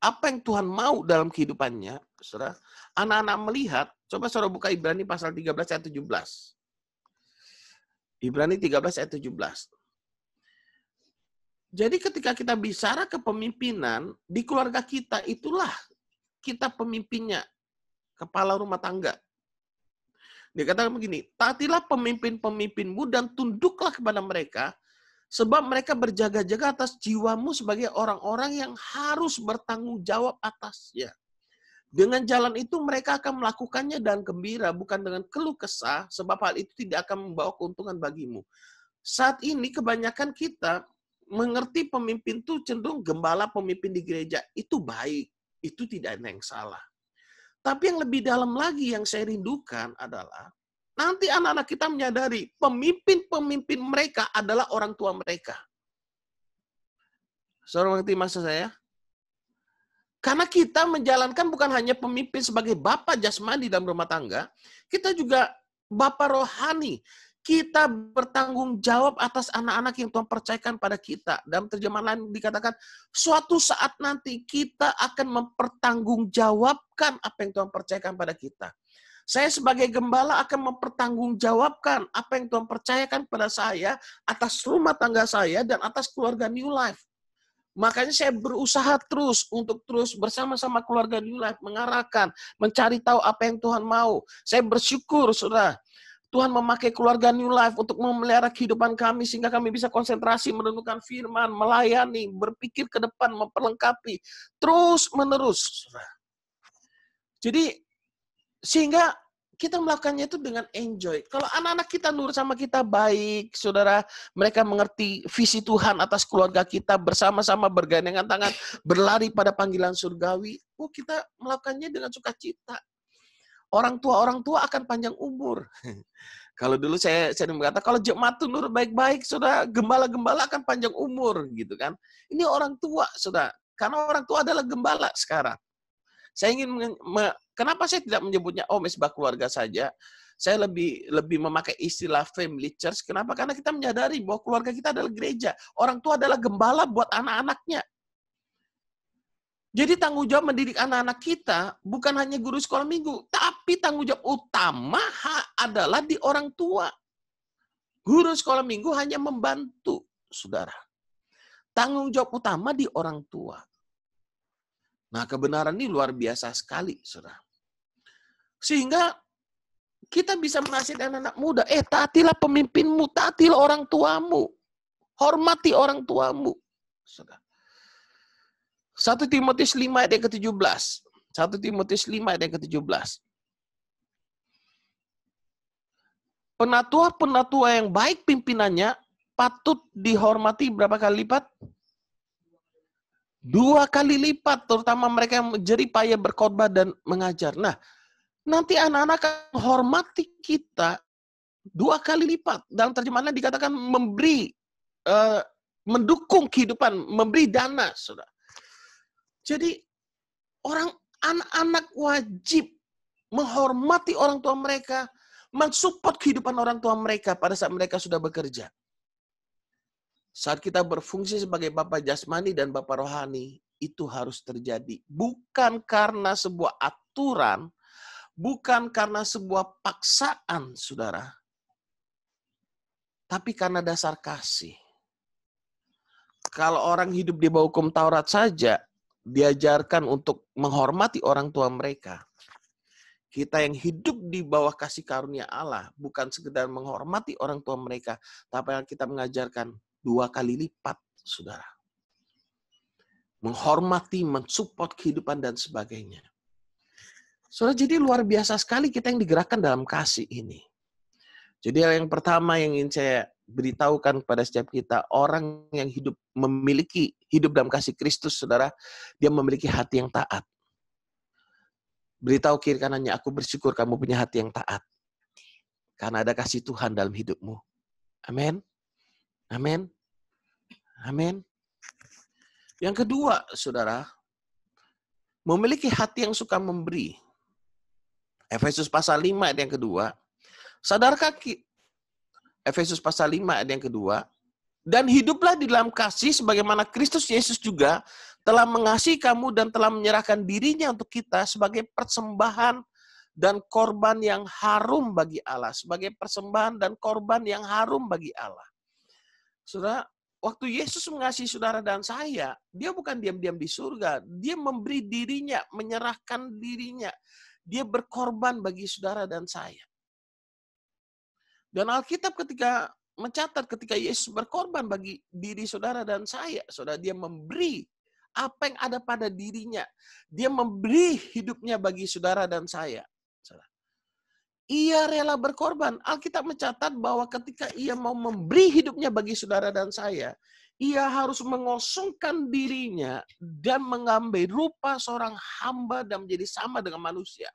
apa yang Tuhan mau dalam kehidupannya, saudara, anak-anak melihat, coba saudara buka Ibrani pasal 13 ayat 17. Ibrani 13 ayat 17. Jadi ketika kita bicara kepemimpinan, di keluarga kita itulah kita pemimpinnya, kepala rumah tangga. Dia katakan begini, taatilah pemimpin-pemimpinmu dan tunduklah kepada mereka, sebab mereka berjaga-jaga atas jiwamu sebagai orang-orang yang harus bertanggung jawab atasnya. Dengan jalan itu mereka akan melakukannya dan gembira, bukan dengan keluh kesah, sebab hal itu tidak akan membawa keuntungan bagimu. Saat ini kebanyakan kita mengerti pemimpin itu cenderung gembala, pemimpin di gereja. Itu baik, itu tidak ada yang salah. Tapi yang lebih dalam lagi yang saya rindukan adalah nanti anak-anak kita menyadari pemimpin-pemimpin mereka adalah orang tua mereka. Saudara mengerti maksud saya? Karena kita menjalankan bukan hanya pemimpin sebagai bapa jasmani dalam rumah tangga, kita juga bapa rohani. Kita bertanggung jawab atas anak-anak yang Tuhan percayakan pada kita. Dalam terjemahan lain dikatakan, suatu saat nanti kita akan mempertanggungjawabkan apa yang Tuhan percayakan pada kita. Saya sebagai gembala akan mempertanggungjawabkan apa yang Tuhan percayakan pada saya atas rumah tangga saya dan atas keluarga New Life. Makanya saya berusaha terus untuk terus bersama-sama keluarga New Life mengarahkan, mencari tahu apa yang Tuhan mau. Saya bersyukur, saudara. Tuhan memakai keluarga New Life untuk memelihara kehidupan kami sehingga kami bisa konsentrasi merenungkan firman, melayani, berpikir ke depan, memperlengkapi, terus menerus. Jadi sehingga kita melakukannya itu dengan enjoy. Kalau anak-anak kita nurut sama kita baik, saudara, mereka mengerti visi Tuhan atas keluarga kita, bersama-sama bergandengan tangan, berlari pada panggilan surgawi, kita melakukannya dengan sukacita. Orang tua akan panjang umur. Kalau dulu saya sering berkata, kalau jemaat itu nurut baik-baik, saudara, gembala-gembala akan panjang umur, gitu kan. Ini orang tua, saudara. Karena orang tua adalah gembala sekarang. Saya ingin kenapa saya tidak menyebutnya mesbah keluarga saja? Saya lebih memakai istilah family church. Kenapa? Karena kita menyadari bahwa keluarga kita adalah gereja. Orang tua adalah gembala buat anak-anaknya. Jadi tanggung jawab mendidik anak-anak kita bukan hanya guru sekolah minggu, tapi tanggung jawab utama adalah di orang tua. Guru sekolah minggu hanya membantu, saudara. Tanggung jawab utama di orang tua. Nah, kebenaran ini luar biasa sekali, saudara. Sehingga kita bisa menasihati anak-anak muda, taatilah pemimpinmu, taatilah orang tuamu. Hormati orang tuamu. Saudara. 1 Timotius 5 ayat yang ke-17. 1 Timotius 5 ayat yang ke-17. Penatua-penatua yang baik pimpinannya patut dihormati berapa kali lipat? 2 kali lipat, terutama mereka yang jerih-payah berkhotbah dan mengajar. Nah, nanti anak-anak akan menghormati kita 2 kali lipat. Dalam terjemahannya dikatakan memberi, mendukung kehidupan, memberi dana, saudara. Jadi, anak-anak wajib menghormati orang tua mereka, mensupport kehidupan orang tua mereka pada saat mereka sudah bekerja. Saat kita berfungsi sebagai Bapa jasmani dan Bapa rohani, itu harus terjadi. Bukan karena sebuah aturan, bukan karena sebuah paksaan, saudara. Tapi karena dasar kasih. Kalau orang hidup di bawah hukum Taurat saja, diajarkan untuk menghormati orang tua mereka. Kita yang hidup di bawah kasih karunia Allah, bukan sekedar menghormati orang tua mereka, tapi kita mengajarkan 2 kali lipat, saudara. Menghormati, mensupport kehidupan, dan sebagainya. Saudara, jadi luar biasa sekali kita yang digerakkan dalam kasih ini. Jadi yang pertama yang ingin saya beritahukan kepada setiap kita, orang yang memiliki hidup dalam kasih Kristus, saudara, dia memiliki hati yang taat. Beritahu kiri kanannya, aku bersyukur kamu punya hati yang taat. Karena ada kasih Tuhan dalam hidupmu. Amin. Amin. Amin. Yang kedua, saudara, memiliki hati yang suka memberi. Efesus pasal 5 ayat yang kedua. Sadarkah Efesus pasal 5 ayat yang kedua, dan hiduplah di dalam kasih sebagaimana Kristus Yesus juga telah mengasihi kamu dan telah menyerahkan dirinya untuk kita sebagai persembahan dan korban yang harum bagi Allah. Sebagai persembahan dan korban yang harum bagi Allah. Saudara, waktu Yesus mengasihi saudara dan saya, dia bukan diam-diam di surga. Dia memberi dirinya, menyerahkan dirinya. Dia berkorban bagi saudara dan saya. Dan Alkitab ketika mencatat ketika Yesus berkorban bagi diri saudara dan saya, saudara, dia memberi apa yang ada pada dirinya. Dia memberi hidupnya bagi saudara dan saya. Saudara. Ia rela berkorban. Alkitab mencatat bahwa ketika ia mau memberi hidupnya bagi saudara dan saya, ia harus mengosongkan dirinya dan mengambil rupa seorang hamba dan menjadi sama dengan manusia.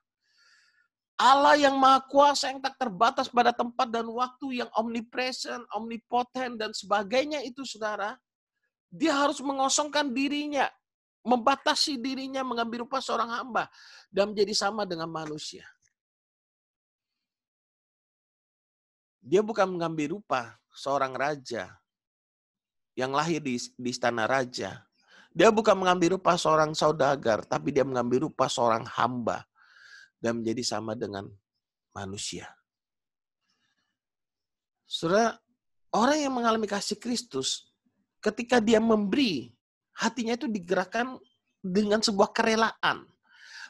Allah yang maha kuasa, yang tak terbatas pada tempat dan waktu, yang omnipresent, omnipotent, dan sebagainya itu, saudara, dia harus mengosongkan dirinya, membatasi dirinya, mengambil rupa seorang hamba, dan menjadi sama dengan manusia. Dia bukan mengambil rupa seorang raja yang lahir di istana raja. Dia bukan mengambil rupa seorang saudagar, tapi dia mengambil rupa seorang hamba dan menjadi sama dengan manusia. Saudara, orang yang mengalami kasih Kristus, ketika dia memberi, hatinya itu digerakkan dengan sebuah kerelaan.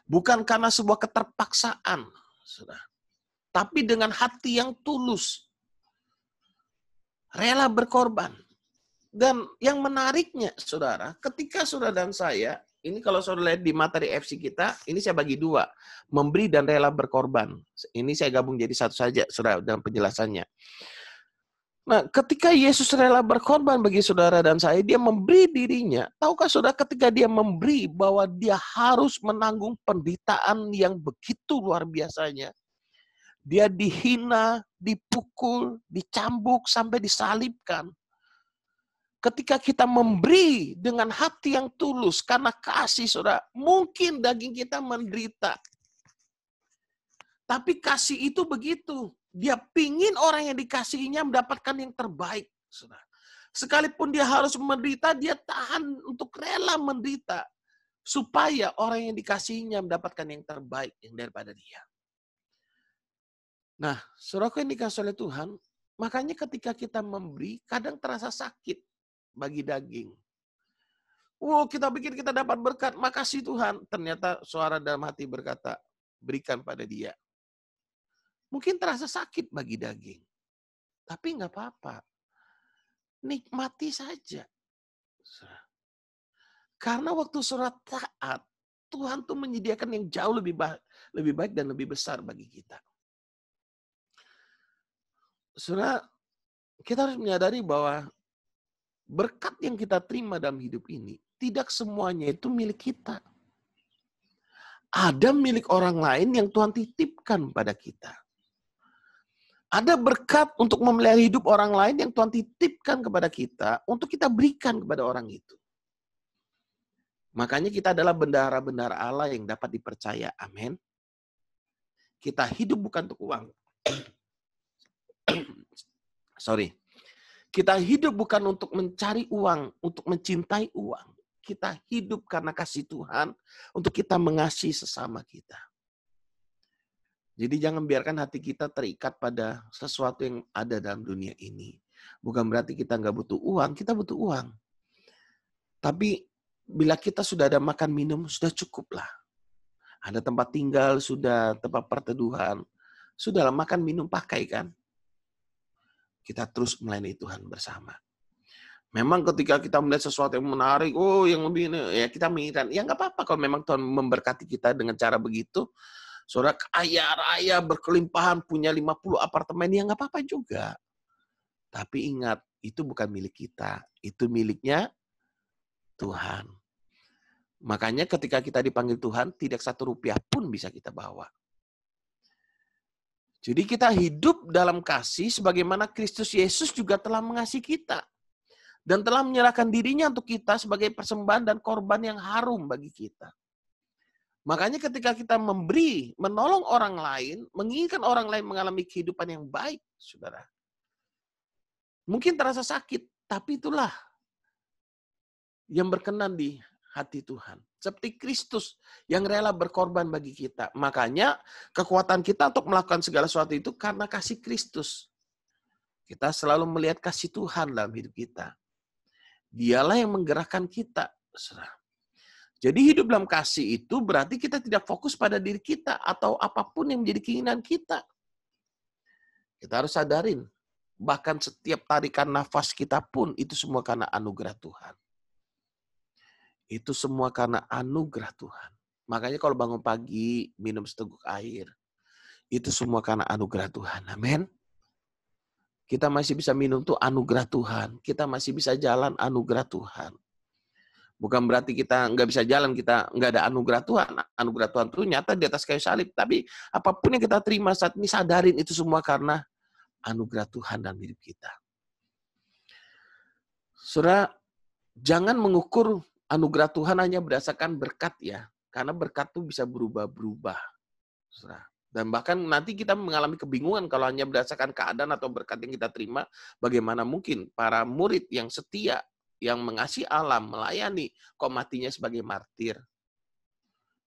Bukan karena sebuah keterpaksaan, saudara. Tapi dengan hati yang tulus. Rela berkorban. Dan yang menariknya, saudara, ketika saudara dan saya Ini kalau saudara lihat di materi FC kita, ini saya bagi dua. Memberi dan rela berkorban. Ini saya gabung jadi satu saja, saudara, dalam penjelasannya. Nah, ketika Yesus rela berkorban bagi saudara dan saya, dia memberi dirinya. Tahukah saudara ketika dia memberi bahwa dia harus menanggung penderitaan yang begitu luar biasanya. Dia dihina, dipukul, dicambuk, sampai disalibkan. Ketika kita memberi dengan hati yang tulus karena kasih, saudara, mungkin daging kita menderita. Tapi kasih itu begitu. Dia pingin orang yang dikasihinya mendapatkan yang terbaik, saudara. Sekalipun dia harus menderita, dia tahan untuk rela menderita. Supaya orang yang dikasihinya mendapatkan yang terbaik yang daripada dia. Nah, saudaraku yang dikasihi oleh Tuhan, makanya ketika kita memberi, kadang terasa sakit bagi daging. Kita pikir kita dapat berkat, makasih Tuhan. Ternyata suara dalam hati berkata, berikan pada dia. Mungkin terasa sakit bagi daging. Tapi nggak apa-apa. Nikmati saja. Karena waktu surat taat, Tuhan tuh menyediakan yang jauh lebih baik dan lebih besar bagi kita. Saudara, kita harus menyadari bahwa berkat yang kita terima dalam hidup ini, tidak semuanya itu milik kita. Ada milik orang lain yang Tuhan titipkan pada kita. Ada berkat untuk memelihara hidup orang lain yang Tuhan titipkan kepada kita, untuk kita berikan kepada orang itu. Makanya kita adalah bendahara-bendahara Allah yang dapat dipercaya. Amin. Kita hidup bukan untuk uang. Kita hidup bukan untuk mencari uang, untuk mencintai uang. Kita hidup karena kasih Tuhan, untuk kita mengasihi sesama kita. Jadi jangan biarkan hati kita terikat pada sesuatu yang ada dalam dunia ini. Bukan berarti kita nggak butuh uang, kita butuh uang. Tapi bila kita sudah ada makan minum, sudah cukuplah. Ada tempat tinggal, sudah tempat perteduhan. Sudahlah makan minum pakai kan. Kita terus melayani Tuhan bersama. Memang ketika kita melihat sesuatu yang menarik, yang lebih ini, ya kita menginginkan. Ya nggak apa-apa kalau memang Tuhan memberkati kita dengan cara begitu. Saudara kaya raya, berkelimpahan, punya 50 apartemen, ya nggak apa-apa juga. Tapi ingat, itu bukan milik kita. Itu miliknya Tuhan. Makanya ketika kita dipanggil Tuhan, tidak satu rupiah pun bisa kita bawa. Jadi kita hidup dalam kasih sebagaimana Kristus Yesus juga telah mengasihi kita. Dan telah menyerahkan dirinya untuk kita sebagai persembahan dan korban yang harum bagi kita. Makanya ketika kita memberi, menolong orang lain, menginginkan orang lain mengalami kehidupan yang baik, saudara. Mungkin terasa sakit, tapi itulah yang berkenan di hati Tuhan. Seperti Kristus yang rela berkorban bagi kita. Makanya kekuatan kita untuk melakukan segala sesuatu itu karena kasih Kristus. Kita selalu melihat kasih Tuhan dalam hidup kita. Dialah yang menggerakkan kita. Jadi hidup dalam kasih itu berarti kita tidak fokus pada diri kita atau apapun yang menjadi keinginan kita. Kita harus sadarin. Bahkan setiap tarikan nafas kita pun itu semua karena anugerah Tuhan. Itu semua karena anugerah Tuhan. Makanya kalau bangun pagi, minum seteguk air. Itu semua karena anugerah Tuhan. Amin. Kita masih bisa minum tuh anugerah Tuhan. Kita masih bisa jalan anugerah Tuhan. Bukan berarti kita nggak bisa jalan, kita nggak ada anugerah Tuhan. Anugerah Tuhan itu nyata di atas kayu salib. Tapi apapun yang kita terima saat ini, sadarin itu semua karena anugerah Tuhan dalam hidup kita. Saudara, jangan mengukur anugerah Tuhan hanya berdasarkan berkat ya. Karena berkat itu bisa berubah-berubah. Dan bahkan nanti kita mengalami kebingungan kalau hanya berdasarkan keadaan atau berkat yang kita terima. Bagaimana mungkin para murid yang setia, yang mengasihi Allah, melayani, kok matinya sebagai martir.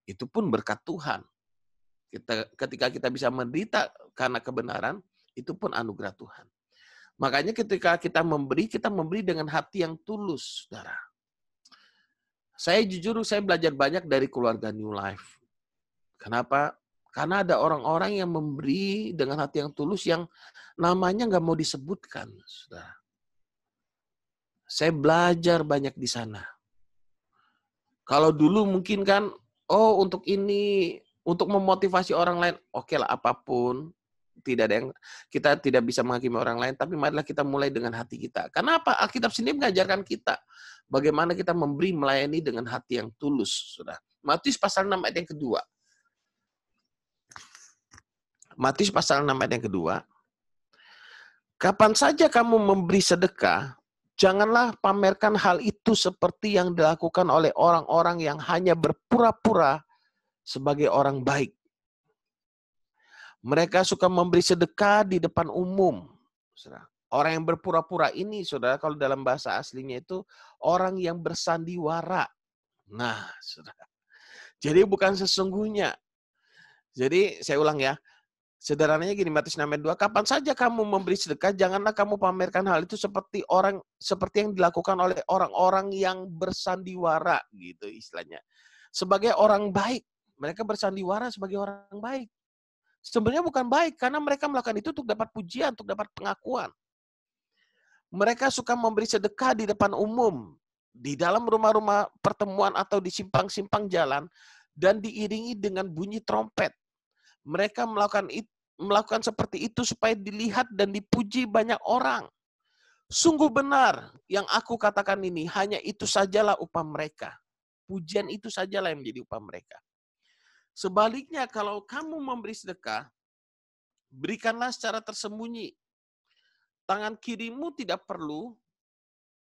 Itu pun berkat Tuhan. Ketika kita bisa menderita karena kebenaran, itu pun anugerah Tuhan. Makanya ketika kita memberi dengan hati yang tulus, saudara. Saya belajar banyak dari keluarga New Life. Kenapa? Karena ada orang-orang yang memberi dengan hati yang tulus yang namanya nggak mau disebutkan, saudara. Saya belajar banyak di sana. Kalau dulu mungkin kan, oh untuk ini, untuk memotivasi orang lain, oke lah apapun, tidak ada yang kita tidak bisa menghakimi orang lain, tapi marilah kita mulai dengan hati kita. Karena apa? Alkitab sendiri mengajarkan kita bagaimana kita memberi melayani dengan hati yang tulus, Saudara. Matius pasal 6 ayat yang kedua. Matius pasal 6 ayat yang kedua. Kapan saja kamu memberi sedekah, janganlah pamerkan hal itu seperti yang dilakukan oleh orang-orang yang hanya berpura-pura sebagai orang baik. Mereka suka memberi sedekah di depan umum. Saudara. Orang yang berpura-pura ini, saudara, kalau dalam bahasa aslinya itu orang yang bersandiwara. Nah, saudara. Jadi bukan sesungguhnya. Jadi saya ulang ya. Sederhananya gini, Matius 6 ayat 2, kapan saja kamu memberi sedekah, janganlah kamu pamerkan hal itu seperti yang dilakukan oleh orang-orang yang bersandiwara, gitu istilahnya. Sebagai orang baik, mereka bersandiwara sebagai orang baik. Sebenarnya bukan baik, karena mereka melakukan itu untuk dapat pujian, untuk dapat pengakuan. Mereka suka memberi sedekah di depan umum, di dalam rumah-rumah pertemuan atau di simpang-simpang jalan, dan diiringi dengan bunyi trompet. Mereka melakukan seperti itu supaya dilihat dan dipuji banyak orang. Sungguh benar yang aku katakan ini, hanya itu sajalah upah mereka. Pujian itu sajalah yang menjadi upah mereka. Sebaliknya, kalau kamu memberi sedekah, berikanlah secara tersembunyi. Tangan kirimu tidak perlu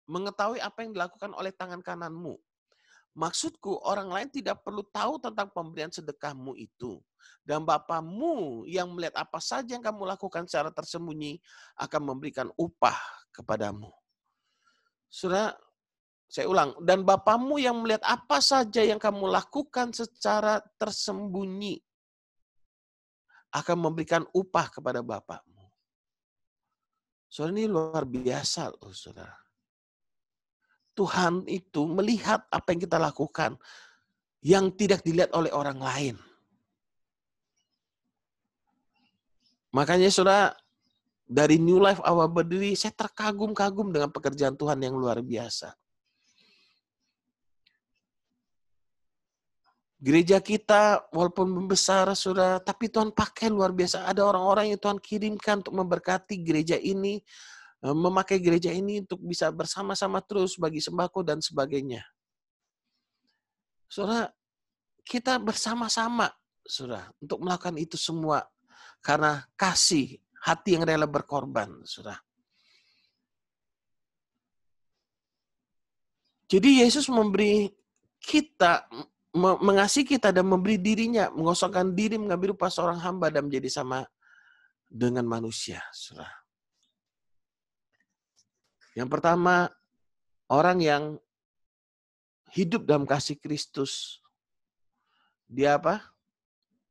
mengetahui apa yang dilakukan oleh tangan kananmu. Maksudku, orang lain tidak perlu tahu tentang pemberian sedekahmu itu. Dan Bapamu yang melihat apa saja yang kamu lakukan secara tersembunyi akan memberikan upah kepadamu. Saudara, saya ulang. Dan Bapamu yang melihat apa saja yang kamu lakukan secara tersembunyi akan memberikan upah kepada Bapamu. Saudara, ini luar biasa loh, saudara. Tuhan itu melihat apa yang kita lakukan yang tidak dilihat oleh orang lain. Makanya saudara, dari New Life awal berdiri, saya terkagum-kagum dengan pekerjaan Tuhan yang luar biasa. Gereja kita walaupun membesar, saudara, tapi Tuhan pakai luar biasa. Ada orang-orang yang Tuhan kirimkan untuk memberkati gereja ini, memakai gereja ini untuk bisa bersama-sama terus bagi sembako dan sebagainya. Saudara, kita bersama-sama, saudara, untuk melakukan itu semua karena kasih, hati yang rela berkorban, saudara. Jadi Yesus memberi kita, mengasihi kita dan memberi dirinya, mengosongkan diri, mengambil rupa seorang hamba dan menjadi sama dengan manusia, saudara. Yang pertama, orang yang hidup dalam kasih Kristus, dia apa?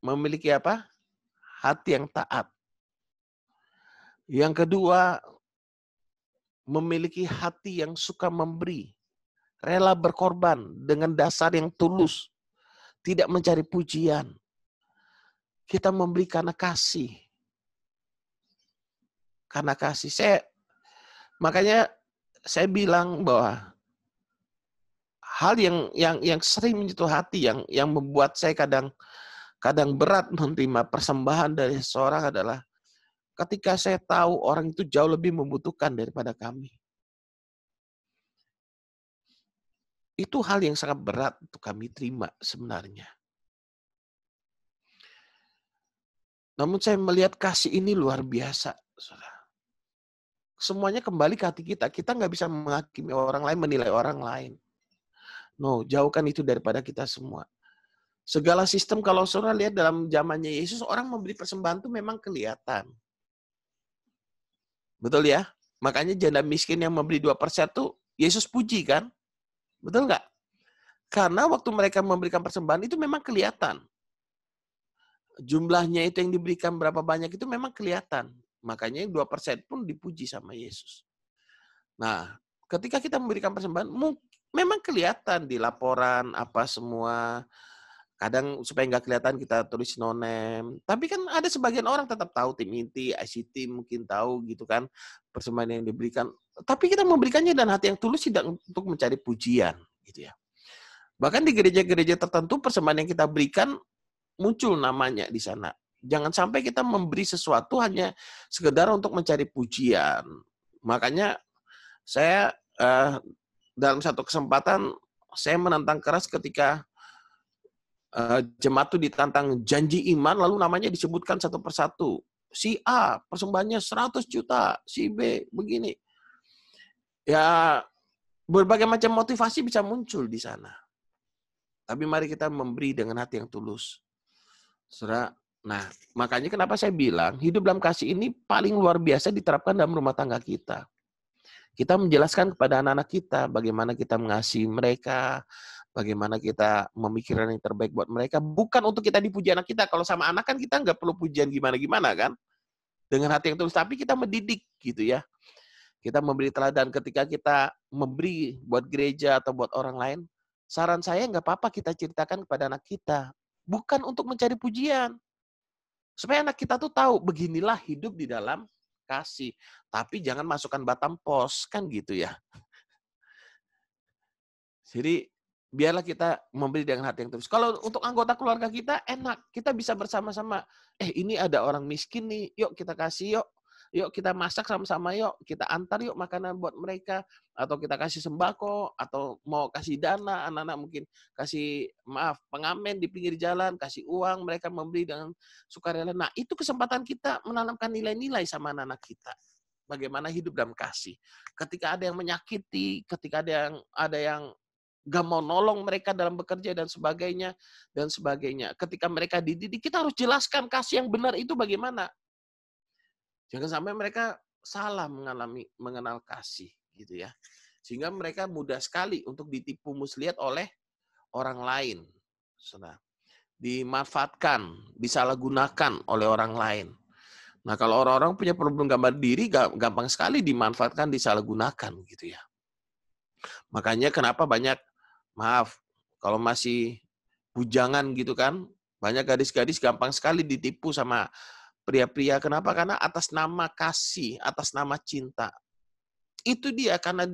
Memiliki apa? Hati yang taat. Yang kedua, memiliki hati yang suka memberi, rela berkorban dengan dasar yang tulus, tidak mencari pujian. Kita memberi karena kasih. Karena kasih. Makanya saya bilang bahwa hal yang sering menyentuh hati, yang membuat saya kadang berat menerima persembahan dari seseorang adalah ketika saya tahu orang itu jauh lebih membutuhkan daripada kami. Itu hal yang sangat berat untuk kami terima sebenarnya. Namun saya melihat kasih ini luar biasa, saudara. Semuanya kembali ke hati kita. Kita nggak bisa menghakimi orang lain, menilai orang lain. No, jauhkan itu daripada kita semua. Segala sistem, kalau saudara lihat dalam zamannya Yesus, orang memberi persembahan itu memang kelihatan. Betul ya? Makanya janda miskin yang memberi 2% tuh Yesus puji kan? Betul nggak? Karena waktu mereka memberikan persembahan itu memang kelihatan. Jumlahnya itu yang diberikan berapa banyak itu memang kelihatan. Makanya 2% pun dipuji sama Yesus. Nah, ketika kita memberikan persembahan, memang kelihatan di laporan apa semua. Kadang supaya nggak kelihatan kita tulis no name. Tapi kan ada sebagian orang tetap tahu, tim inti, ICT mungkin tahu gitu kan, persembahan yang diberikan. Tapi kita memberikannya dan hati yang tulus tidak untuk mencari pujian gitu ya. Bahkan di gereja-gereja tertentu persembahan yang kita berikan muncul namanya di sana. Jangan sampai kita memberi sesuatu hanya sekedar untuk mencari pujian. Makanya saya dalam satu kesempatan saya menantang keras ketika jemaat itu ditantang janji iman, lalu namanya disebutkan satu persatu. Si A persembahannya 100 juta, si B begini. Ya, berbagai macam motivasi bisa muncul di sana. Tapi mari kita memberi dengan hati yang tulus. Saudara, nah, makanya kenapa saya bilang hidup dalam kasih ini paling luar biasa diterapkan dalam rumah tangga kita. Kita menjelaskan kepada anak-anak kita bagaimana kita mengasihi mereka, bagaimana kita memikirkan yang terbaik buat mereka. Bukan untuk kita dipuji anak kita. Kalau sama anak kan kita nggak perlu pujian gimana-gimana kan. Dengan hati yang tulus. Tapi kita mendidik gitu ya. Kita memberi teladan ketika kita memberi buat gereja atau buat orang lain. Saran saya nggak apa-apa kita ceritakan kepada anak kita. Bukan untuk mencari pujian. Supaya anak kita tuh tahu, beginilah hidup di dalam kasih. Tapi jangan masukkan Batam Pos, kan gitu ya. Jadi, biarlah kita memberi dengan hati yang tulus. Kalau untuk anggota keluarga kita, enak. Kita bisa bersama-sama. Ini ada orang miskin nih, yuk kita kasih yuk. Yuk kita masak sama-sama yuk, kita antar yuk makanan buat mereka, atau kita kasih sembako, atau mau kasih dana, anak-anak mungkin kasih pengamen di pinggir jalan, kasih uang, mereka memberi dengan sukarela. Nah, itu kesempatan kita menanamkan nilai-nilai sama anak-anak kita. Bagaimana hidup dalam kasih. Ketika ada yang menyakiti, ketika ada yang gak mau nolong mereka dalam bekerja dan sebagainya. Ketika mereka dididik, kita harus jelaskan kasih yang benar itu bagaimana. Jangan sampai mereka salah mengenal kasih gitu ya. Sehingga mereka mudah sekali untuk ditipu muslihat oleh orang lain. Saudara. Dimanfaatkan, disalahgunakan oleh orang lain. Nah, kalau orang-orang punya problem gambar diri, gampang sekali dimanfaatkan, disalahgunakan gitu ya. Makanya kenapa banyak, kalau masih bujangan gitu kan, banyak gadis-gadis gampang sekali ditipu sama pria-pria. Kenapa? Karena atas nama kasih, atas nama cinta. Itu dia, karena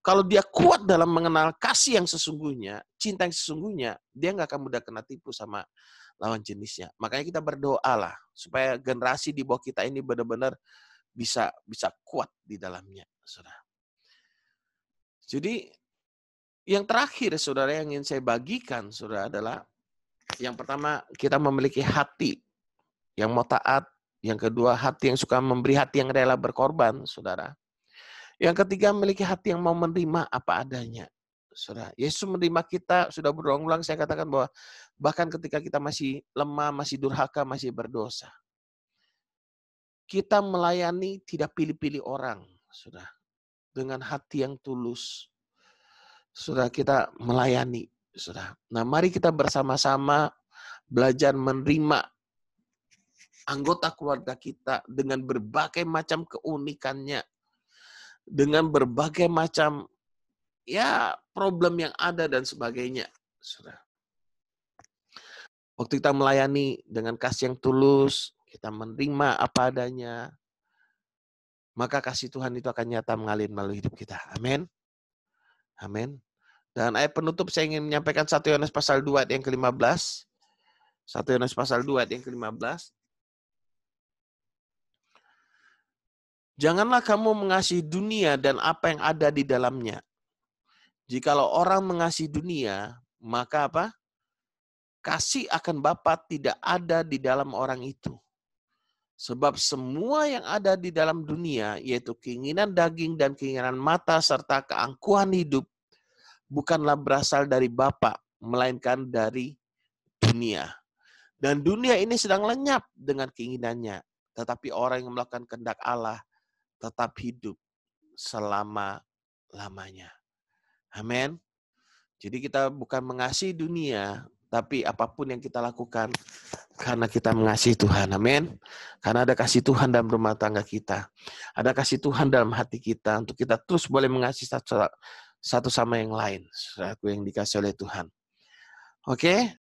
kalau dia kuat dalam mengenal kasih yang sesungguhnya, cinta yang sesungguhnya, dia nggak akan mudah kena tipu sama lawan jenisnya. Makanya kita berdoa lah, supaya generasi di bawah kita ini benar-benar bisa kuat di dalamnya. Saudara. Jadi, yang terakhir, saudara, yang ingin saya bagikan, saudara, adalah yang pertama, kita memiliki hati yang mau taat. Yang kedua, hati yang suka memberi, hati yang rela berkorban, saudara. Yang ketiga, memiliki hati yang mau menerima apa adanya. Saudara, Yesus menerima kita, sudah berulang-ulang saya katakan bahwa bahkan ketika kita masih lemah, masih durhaka, masih berdosa. Kita melayani tidak pilih-pilih orang, saudara. Dengan hati yang tulus. Saudara, kita melayani, saudara. Nah, mari kita bersama-sama belajar menerima anggota keluarga kita dengan berbagai macam keunikannya, dengan berbagai macam problem yang ada dan sebagainya. Saudara. Waktu kita melayani dengan kasih yang tulus, kita menerima apa adanya, maka kasih Tuhan itu akan nyata mengalir melalui hidup kita. Amin. Amin. Dan ayat penutup saya ingin menyampaikan 1 Yohanes pasal 2 ayat yang ke-15. 1 Yohanes pasal 2 ayat yang ke-15. Janganlah kamu mengasihi dunia dan apa yang ada di dalamnya. Jikalau orang mengasihi dunia, maka apa? Kasih akan Bapa tidak ada di dalam orang itu. Sebab semua yang ada di dalam dunia, yaitu keinginan daging dan keinginan mata serta keangkuhan hidup, bukanlah berasal dari Bapa, melainkan dari dunia. Dan dunia ini sedang lenyap dengan keinginannya. Tetapi orang yang melakukan kehendak Allah tetap hidup selama-lamanya. Amin. Jadi kita bukan mengasihi dunia, tapi apapun yang kita lakukan karena kita mengasihi Tuhan. Amin. Karena ada kasih Tuhan dalam rumah tangga kita. Ada kasih Tuhan dalam hati kita untuk kita terus boleh mengasihi satu sama yang lain. Saudaraku yang dikasihi oleh Tuhan. Oke?